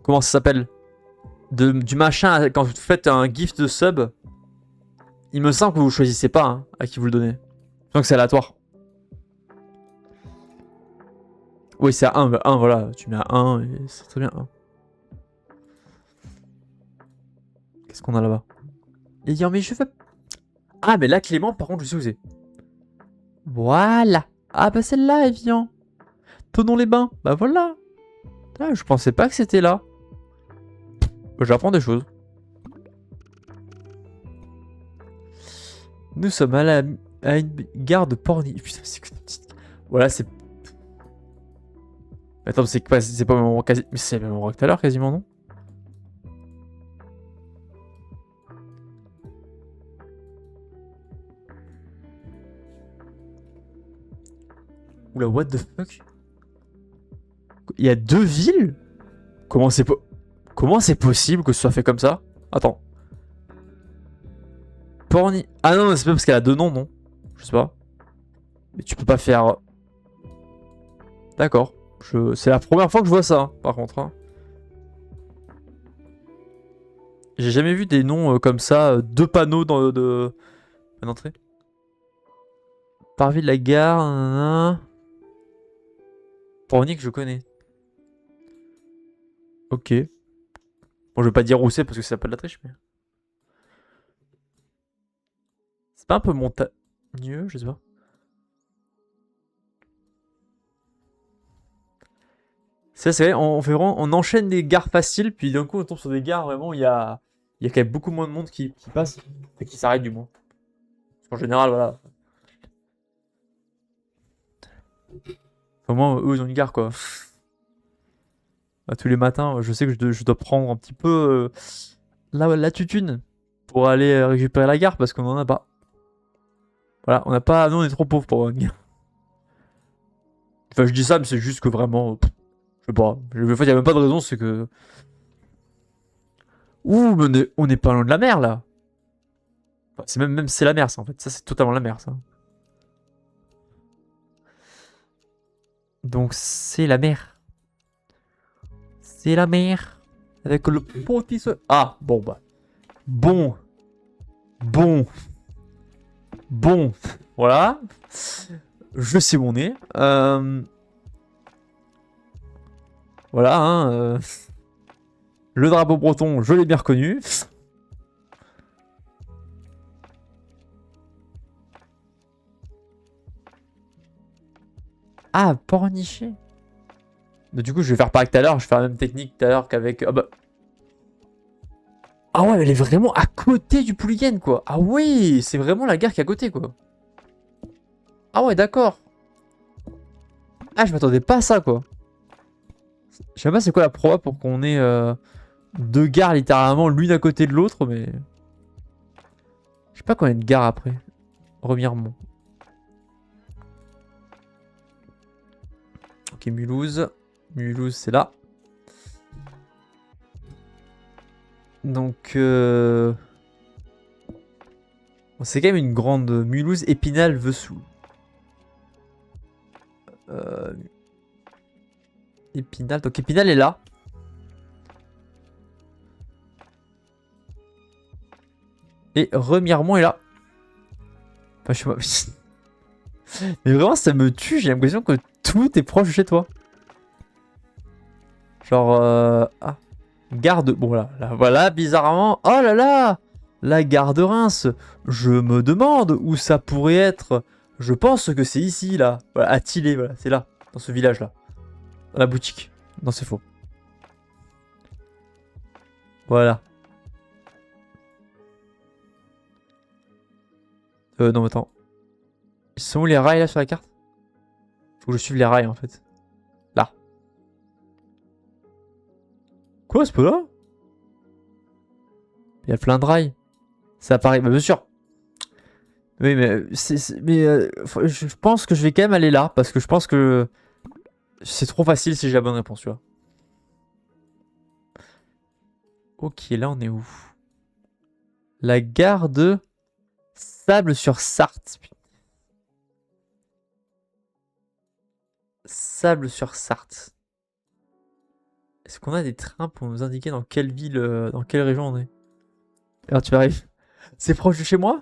comment ça s'appelle? Du machin, quand vous faites un gift de sub, il me semble que vous choisissez pas hein, à qui vous le donnez. Donc c'est aléatoire. Oui, c'est à 1, 1, voilà, tu mets à 1 et c'est très bien. 1. Qu'est-ce qu'on a là-bas? Et dire, mais je veux. Ah, mais là, Clément, par contre, je sais où c'est. Voilà. Ah, bah celle-là, elle vient. Thonon-les-Bains. Bah voilà. Ah, je pensais pas que c'était là. J'apprends des choses. Nous sommes à une gare de Porny. Putain, c'est que petite. Voilà, c'est. Attends, c'est pas le même endroit quasi. Mais c'est le même endroit que tout à l'heure, quasiment, non? Oula, what the fuck? Il y a 2 villes? Comment c'est possible que ce soit fait comme ça? Attends. Porni... Ah non, c'est pas parce qu'elle a 2 noms, non? Je sais pas. Mais tu peux pas faire... D'accord. C'est la première fois que je vois ça, hein, par contre. Hein. J'ai jamais vu des noms comme ça, 2 panneaux dans une entrée. Parvis de la gare, nanana. Pornic, je connais. Ok. Bon, je vais pas dire où c'est parce que c'est pas de la triche, mais... C'est pas un peu montagneux, je sais pas. C'est vrai, on enchaîne des gares faciles, puis d'un coup on tombe sur des gares vraiment où il y a quand même beaucoup moins de monde qui passe, et qui s'arrête du moins. En général, voilà. Au moins, eux, ils ont une gare, quoi. Tous les matins, je sais que je dois prendre un petit peu la tutune pour aller récupérer la gare, parce qu'on en a pas. Voilà, on n'a pas... Nous, on est trop pauvres pour avoir une gare. Enfin, je dis ça, mais c'est juste que vraiment... je sais pas. En fait, il n'y a même pas de raison, c'est que... Ouh, mais on est pas loin de la mer, là. Enfin, c'est même c'est la mer, ça, en fait. Ça, c'est totalement la mer, ça. Donc, c'est la mer. C'est la mer. Avec le petit... Ah, bon, bah. Bon. Bon. Bon. Voilà. Je sais où on est. Voilà, hein. Le drapeau breton, je l'ai bien reconnu. Ah, Pornichet. Du coup, je vais faire pareil que tout à l'heure. Je vais faire la même technique tout à l'heure qu'avec... Ah bah... Ah ouais, elle est vraiment à côté du Pouliguen, quoi. Ah oui, c'est vraiment la gare qui est à côté, quoi. Ah ouais, d'accord. Ah, je m'attendais pas à ça, quoi. Je sais pas c'est quoi la proba pour qu'on ait 2 gares littéralement l'une à côté de l'autre, mais... Je sais pas combien de gares après. Remiremont. Ok, Mulhouse. Mulhouse, c'est là. Donc... Bon, c'est quand même une grande... Mulhouse, Épinal, Vesoul. Épinal. Donc Épinal est là. Et Remiremont est là. Enfin, je sais pas. Mais vraiment, ça me tue. J'ai l'impression que tout est proche de chez toi. Genre... Ah. Gare de... Bon, voilà, bizarrement... Oh là là! La gare de Reims. Je me demande où ça pourrait être. Je pense que c'est ici, là. Voilà, à Tillé, voilà. C'est là. Dans ce village-là. Dans la boutique. Non, c'est faux. Voilà. Non, mais attends. Ils sont où les rails, là, sur la carte? Faut que je suive les rails, en fait. Là. Quoi, c'est pas là? Il y a plein de rails. Ça apparaît... Bah, bien sûr. Oui, mais... je pense que je vais quand même aller là. Parce que je pense que... C'est trop facile si j'ai la bonne réponse, tu vois. Ok, là, on est où? La gare de... Sable-sur-Sarthe. Sable-sur-Sarthe. Est-ce qu'on a des trains pour nous indiquer dans quelle ville, dans quelle région on est? Alors tu arrives. C'est proche de chez moi?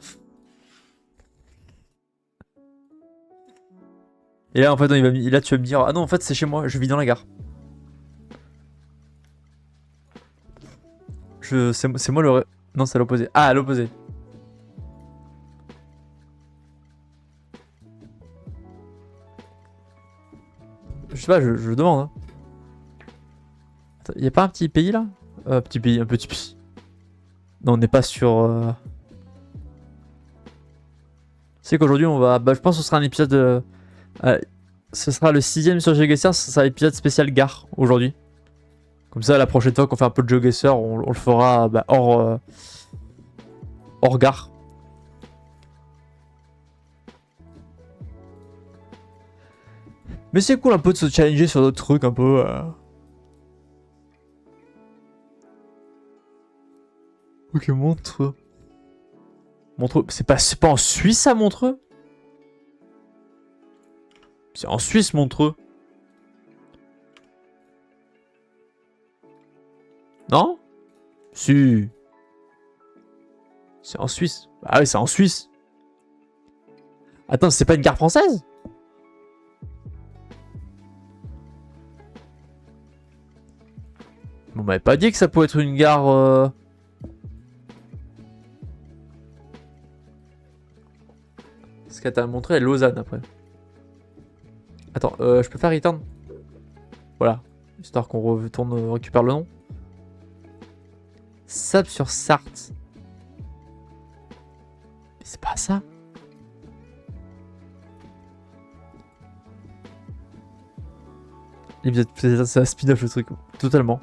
Et là en fait non, là tu vas me dire ah non en fait c'est chez moi, je vis dans la gare. C'est moi le... Non c'est à l'opposé. Ah à l'opposé. Je sais pas, je demande. Hein. Y'a pas un petit pays là? Petit pays, un petit pays. Non on n'est pas sur... C'est qu'aujourd'hui on va... Bah je pense que ce sera un épisode... ce sera le 6ème sur GeoGuessr, ce sera l'épisode spécial gare aujourd'hui. Comme ça la prochaine fois qu'on fait un peu de GeoGuessr, on le fera bah, hors gare. Mais c'est cool un peu de se challenger sur d'autres trucs un peu. Ok, Montreux. Montreux, c'est pas en Suisse ça, Montreux? C'est en Suisse, Montreux. Non? Si. C'est en Suisse. Ah oui, c'est en Suisse. Attends, c'est pas une gare française? On m'avait pas dit que ça pouvait être une gare... Ce qu'elle t'a montré, Lausanne après. Attends, je peux faire return? Voilà. Histoire qu'on retourne, récupère le nom. Sable sur Sarthe. Mais c'est pas ça. C'est un spin-off le truc. Totalement.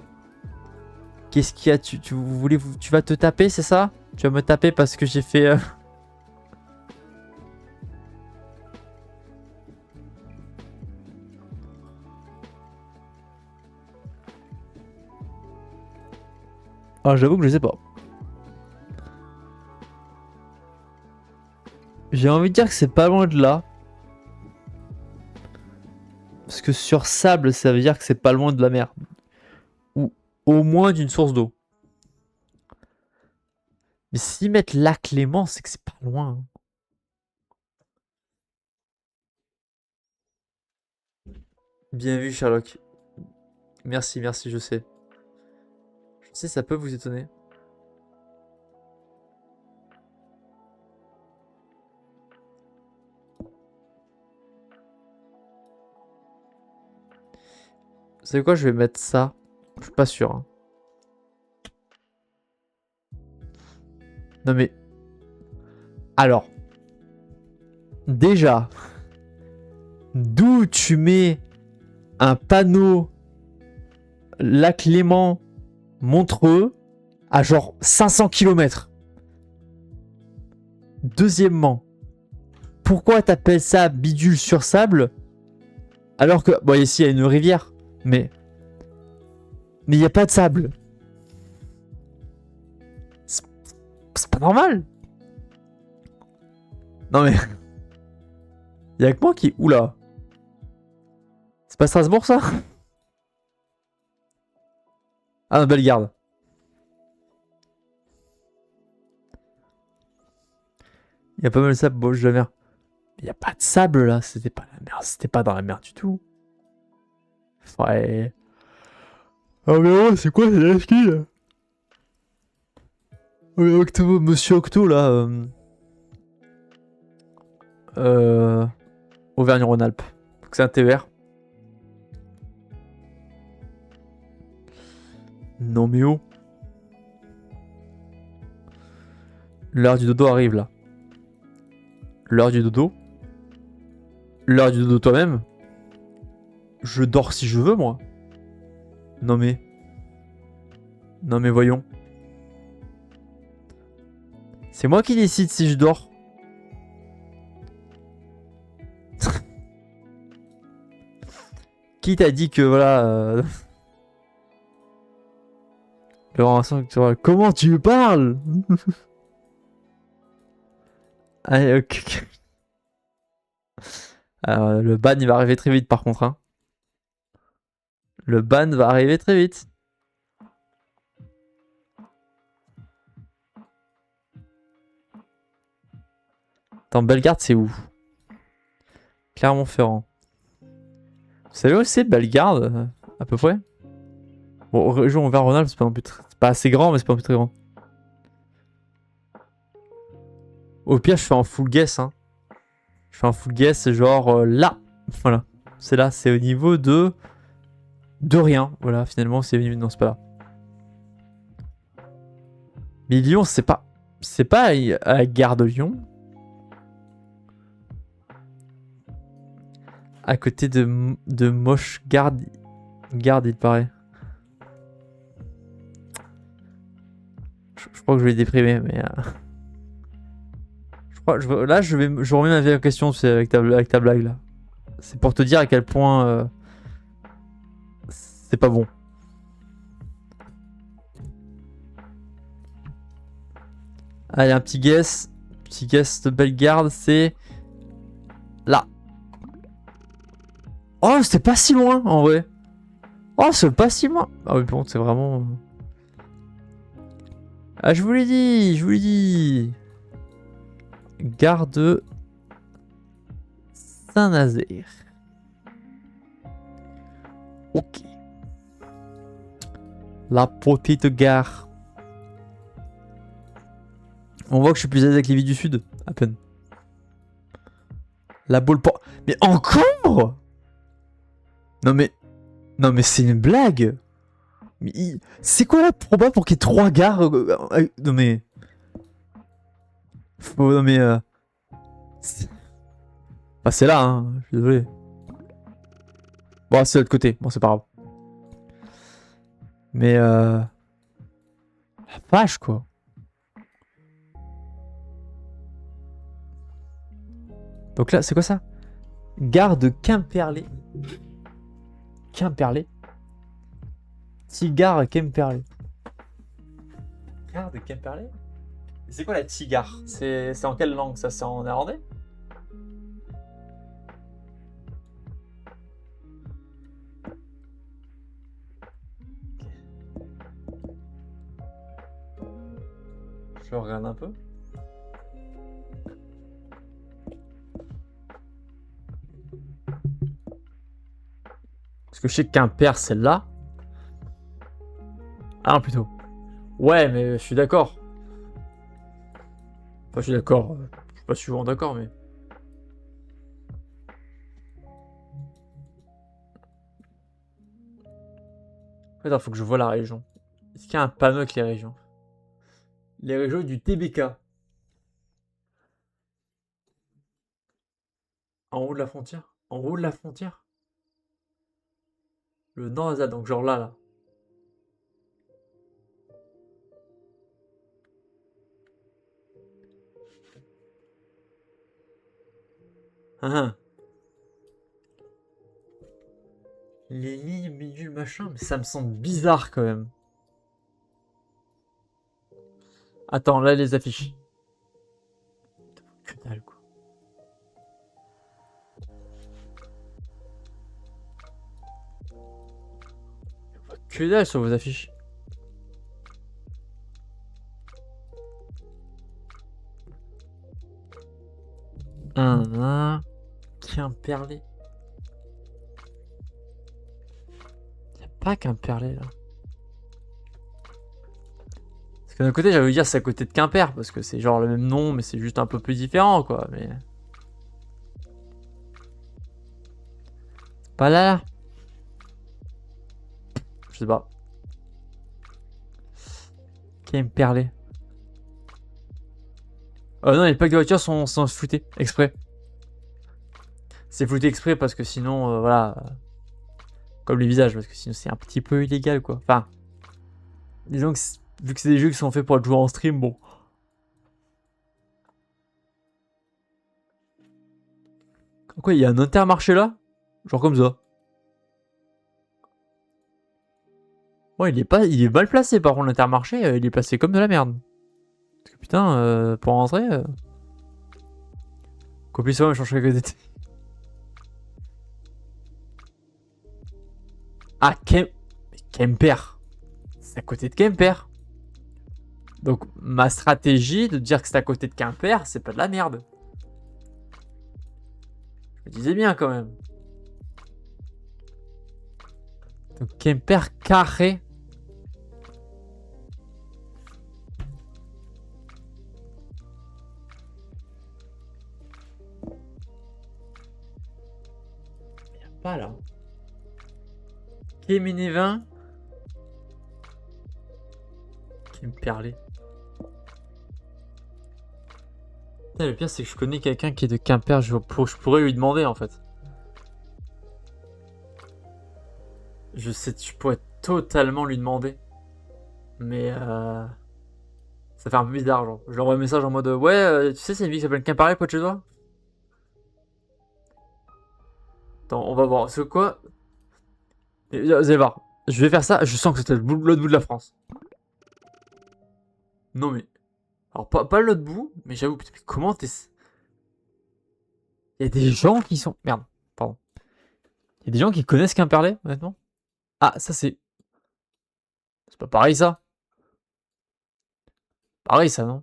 Qu'est-ce qu'il y a? Tu vas te taper, c'est ça? Tu vas me taper parce que j'ai fait... Ah, j'avoue que je sais pas. J'ai envie de dire que c'est pas loin de là. Parce que sur sable, ça veut dire que c'est pas loin de la mer. Ou au moins d'une source d'eau. Mais s'ils mettent lac Clément, c'est que c'est pas loin. Bien vu, Sherlock. Merci, merci, je sais. Je sais, ça peut vous étonner. Vous savez quoi, je vais mettre ça. Je suis pas sûr. Hein. Non mais... Alors. Déjà. D'où tu mets un panneau Lac Léman Montreux à genre 500 km. Deuxièmement, pourquoi t'appelles ça bidule sur sable alors que... Bon, ici il y a une rivière, mais il n'y a pas de sable. C'est pas normal. Non mais... Il y a que moi qui... Oula. C'est pas Strasbourg ça? Ah non, Bellegarde. Il y a pas mal de sable, Bauge de la mer. Il n'y a pas de sable là, c'était pas la mer, c'était pas dans la mer du tout. Ouais. Oh mais oh, c'est quoi la ski là? Oh mais Octo, Monsieur Octo là. Auvergne-Rhône-Alpes. C'est un TER. Non mais oh. L'heure du dodo arrive là. L'heure du dodo. L'heure du dodo toi-même. Je dors si je veux moi. Non mais... Non mais voyons. C'est moi qui décide si je dors. Qui t'a dit que voilà... Comment tu parles? Allez, ok. Alors, le ban il va arriver très vite par contre. Hein. Le ban va arriver très vite. Attends, Bellegarde c'est où? Clermont-Ferrand. Vous savez où c'est Bellegarde à peu près? Bon, région Auvergne-Rhône-Alpes c'est pas non plus c'est pas assez grand mais c'est pas non plus très grand. Au pire je fais en full guess hein. Je fais un full guess genre là. Voilà. C'est là, c'est au niveau de rien. Voilà, finalement c'est au niveau... Non, c'est pas là. Mais Lyon, c'est pas à la gare de Lyon. À côté de Moche Garde, il paraît. Je crois que je vais déprimer, mais... Je crois, là, je remets ma vie en question, tu sais, avec ta blague, là. C'est pour te dire à quel point c'est pas bon. Allez, un petit guess. Petit guess de Bellegarde, c'est là. Oh, c'était pas si loin en vrai. Oh, c'est pas si loin. Ah oui, bon, c'est vraiment. Ah, je vous l'ai dit, je vous l'ai dit. Gare de Saint-Nazaire. Ok. La petite gare. On voit que je suis plus à l'aise avec les villes du sud, à peine. La boule pour... Mais encore? Non mais c'est une blague. Mais c'est quoi la proba pour qu'il y ait 3 gares non mais... Non mais... Bah c'est là, hein. Je suis désolé. Bon, c'est de l'autre côté. Bon, c'est pas grave. Mais La vache, quoi. Donc là, c'est quoi ça? Gare de Quimperlé. Quimperlé. Tigare Quimperlé. Gare de Quimperlé? C'est quoi la tigare? C'est en quelle langue ça? C'est en néerlandais? Je regarde un peu. Parce que je sais que Quimper, c'est là. Ah non, plutôt. Ouais, mais je suis d'accord. Enfin, je suis d'accord. Je suis pas souvent d'accord, mais... Attends, faut que je vois la région. Est-ce qu'il y a un panneau avec les régions? Les régions du TBK. En haut de la frontière? En haut de la frontière? Le nord, donc genre là. Hein. Les lignes, bidule, machin, mais ça me semble bizarre quand même. Attends, là les affiches. Que dalle quoi. Que dalle sur vos affiches. Quimperlé. Y'a pas Quimperlé là. Parce que d'un côté, j'allais vous dire c'est à côté de Quimper, parce que c'est genre le même nom, mais c'est juste un peu plus différent quoi. Mais. C'est pas là. Je sais pas. Quimperlé. Oh non, les packs de voitures sont floutés, exprès. C'est flouté exprès parce que sinon, voilà. Comme les visages, parce que sinon c'est un petit peu illégal quoi. Enfin. Disons que vu que c'est des jeux qui sont faits pour être joués en stream, bon. Quoi, il y a un Intermarché là? Genre comme ça. Ouais, il est mal placé par contre l'Intermarché, il est placé comme de la merde. Parce que putain, pour rentrer... Copie ça, je change quelques détails. Ah, Quimper. C'est à côté de Quimper. Donc ma stratégie de dire que c'est à côté de Quimper, c'est pas de la merde. Je me disais bien quand même. Donc Quimper carré. Il n'y a pas là. Quéménévin. Quimperlé. Le pire, c'est que je connais quelqu'un qui est de Quimper, je pourrais lui demander en fait. Je pourrais totalement lui demander. Mais ça fait un peu bizarre, genre. Je lui envoie un message en mode ouais, tu sais, c'est une ville qui s'appelle Quimperlé, près de chez toi? Attends, on va voir. C'est quoi? Vous allez voir. Je vais faire ça. Je sens que c'était l'autre bout de la France. Non mais... Alors pas l'autre bout, mais j'avoue, putain, mais comment t'es... Il y a des gens qui sont... Merde, pardon. Il y a des gens qui connaissent Quimperlé, honnêtement. Ah, ça c'est... C'est pas pareil ça. Pareil ça, non?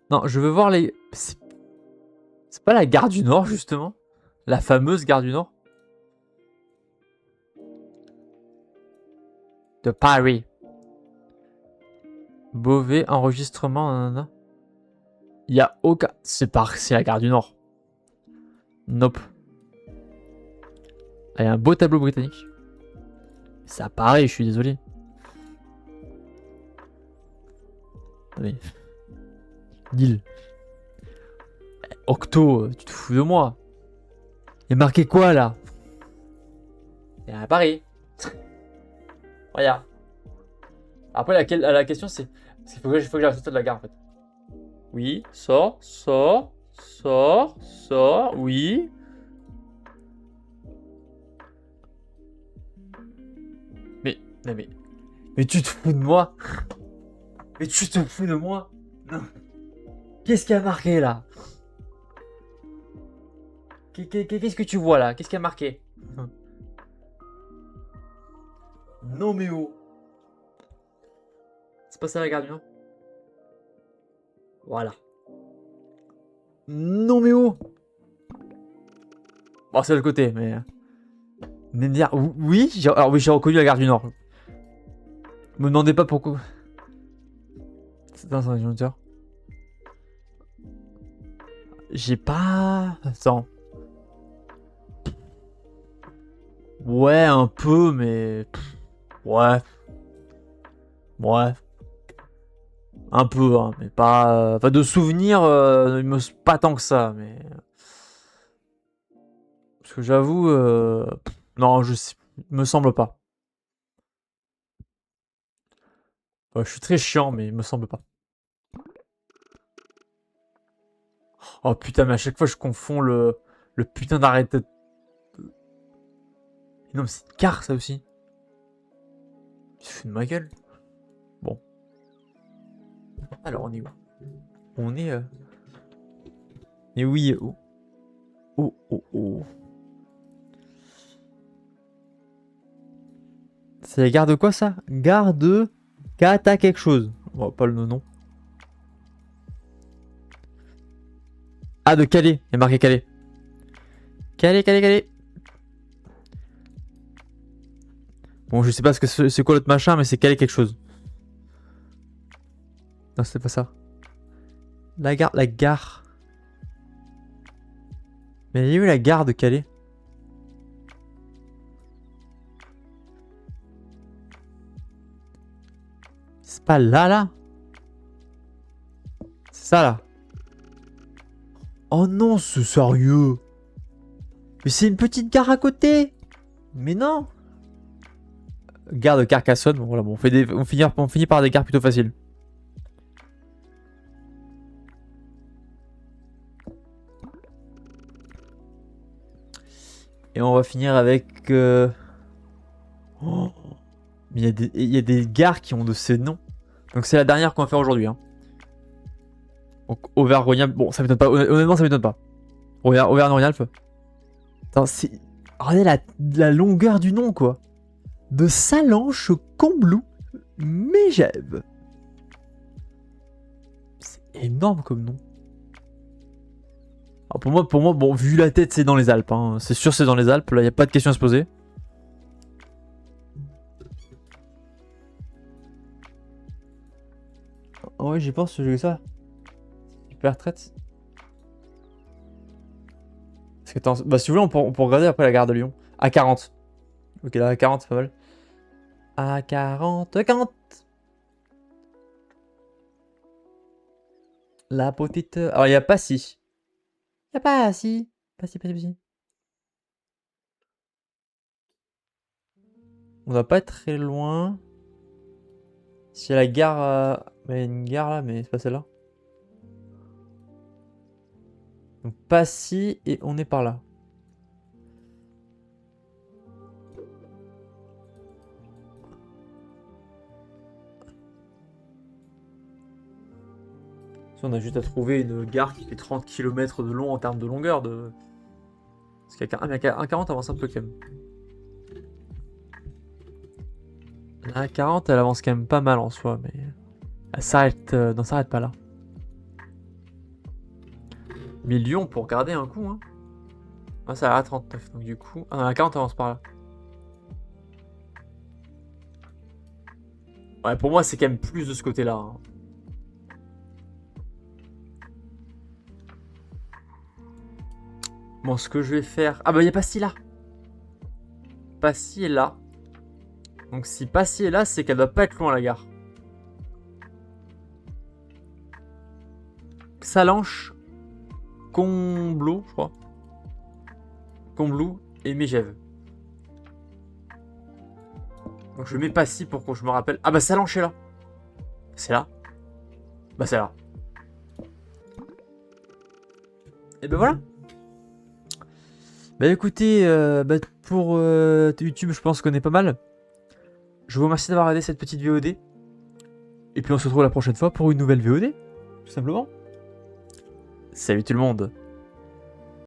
Non, je veux voir les... C'est pas la gare du Nord, justement? La fameuse gare du Nord? De Paris. Beauvais, enregistrement, nanana. Il y a aucun... C'est la gare du Nord. Nope. Il y a un beau tableau britannique. C'est à Paris, je suis désolé. Mais... Lille. Octo, tu te fous de moi. Il y a marqué quoi là? Il y a à Paris. Regarde. Après la question c'est... Parce qu'il faut que j'arrête de la gare en fait. Oui, sors, oui. Mais, non mais tu te fous de moi? Mais tu te fous de moi? Non. Qu'est-ce qu'il y a marqué là? Qu'est-ce que tu vois là? Qu'est-ce qu'il y a marqué? Non mais oh. C'est pas ça la gare du Nord? Voilà. Non mais oh. Bon c'est de l'autre côté mais... Oui, alors oui j'ai reconnu la gare du Nord. Me demandez pas pourquoi. C'est un ordinateur. J'ai pas... Attends. Ouais, un peu, mais... Ouais. Ouais. Un peu, hein, mais pas... Enfin, de souvenirs, pas tant que ça, mais... Parce que j'avoue... Non, je sais... Me semble pas. Ouais, je suis très chiant, mais il me semble pas. Oh putain, mais à chaque fois, je confonds le putain d'arrêt de... Non, mais c'est une gare, ça aussi. Tu te fous de ma gueule. Bon. Alors, on est où? On est... Et oui, oh. Oh, oh, oh. C'est la gare de quoi, ça? Gare de... Kata quelque chose. Oh, pas le nom. Ah, de Calais. Il y a marqué Calais. Calais. Bon, je sais pas ce que c'est quoi l'autre machin, mais c'est Calais quelque chose. Non, c'est pas ça. La gare. Mais il y a eu la gare de Calais. C'est pas là? C'est ça, là. Oh non, c'est sérieux. Mais c'est une petite gare à côté. Mais non. Gare de Carcassonne. Bon, voilà, bon, on finit par des gares plutôt faciles. Et on va finir avec... Oh. Mais il y a des gares qui ont de ces noms. Donc c'est la dernière qu'on va faire aujourd'hui. Hein. Donc Auvergne-Rhône-Alpes. Bon, ça m'étonne pas. Honnêtement, ça m'étonne pas. Auvergne-Rhône-Alpes. Regardez la longueur du nom, quoi. De Salanches Combloux Mégève. C'est énorme comme nom. Alors pour moi, bon, vu la tête, c'est dans les Alpes. Hein. C'est sûr, c'est dans les Alpes. Là, il n'y a pas de question à se poser. Oh ouais, j'y pense, j'ai ça. Super traite. Parce que, attends, bah, si vous voulez, on peut regarder après la gare de Lyon. A40. Ok, là, A40, c'est pas mal. A40. La petite... Alors, il n'y a pas si. Il n'y a pas si. Pas si. On va pas être très loin. Si la gare... Mais il y a une gare là, mais c'est pas celle-là. Donc Passy et on est par là. On a juste à trouver une gare qui fait 30 km de long en termes de longueur. Parce qu'à 40 avance un peu quand même. La 40 elle avance quand même pas mal en soi, mais elle s'arrête, non, s'arrête pas là. Mais Lyon pour garder un coup, hein. Ah, ça a à 39, donc du coup. Ah non, la 40 avance par là. Ouais, pour moi, c'est quand même plus de ce côté-là, hein. Bon, ce que je vais faire. Ah bah, il y a Passy là. Passy est là. Donc, si Passy est là, c'est qu'elle doit pas être loin, la gare. Salanches, Combloux, je crois. Combloux et Mégève. Donc, je mets Passy pour que je me rappelle. Ah bah, Salanches est là. C'est là. Bah, c'est là. Et ben voilà. Bah écoutez, pour YouTube, je pense qu'on est pas mal. Je vous remercie d'avoir regardé cette petite VOD. Et puis on se retrouve la prochaine fois pour une nouvelle VOD. Tout simplement. Salut tout le monde.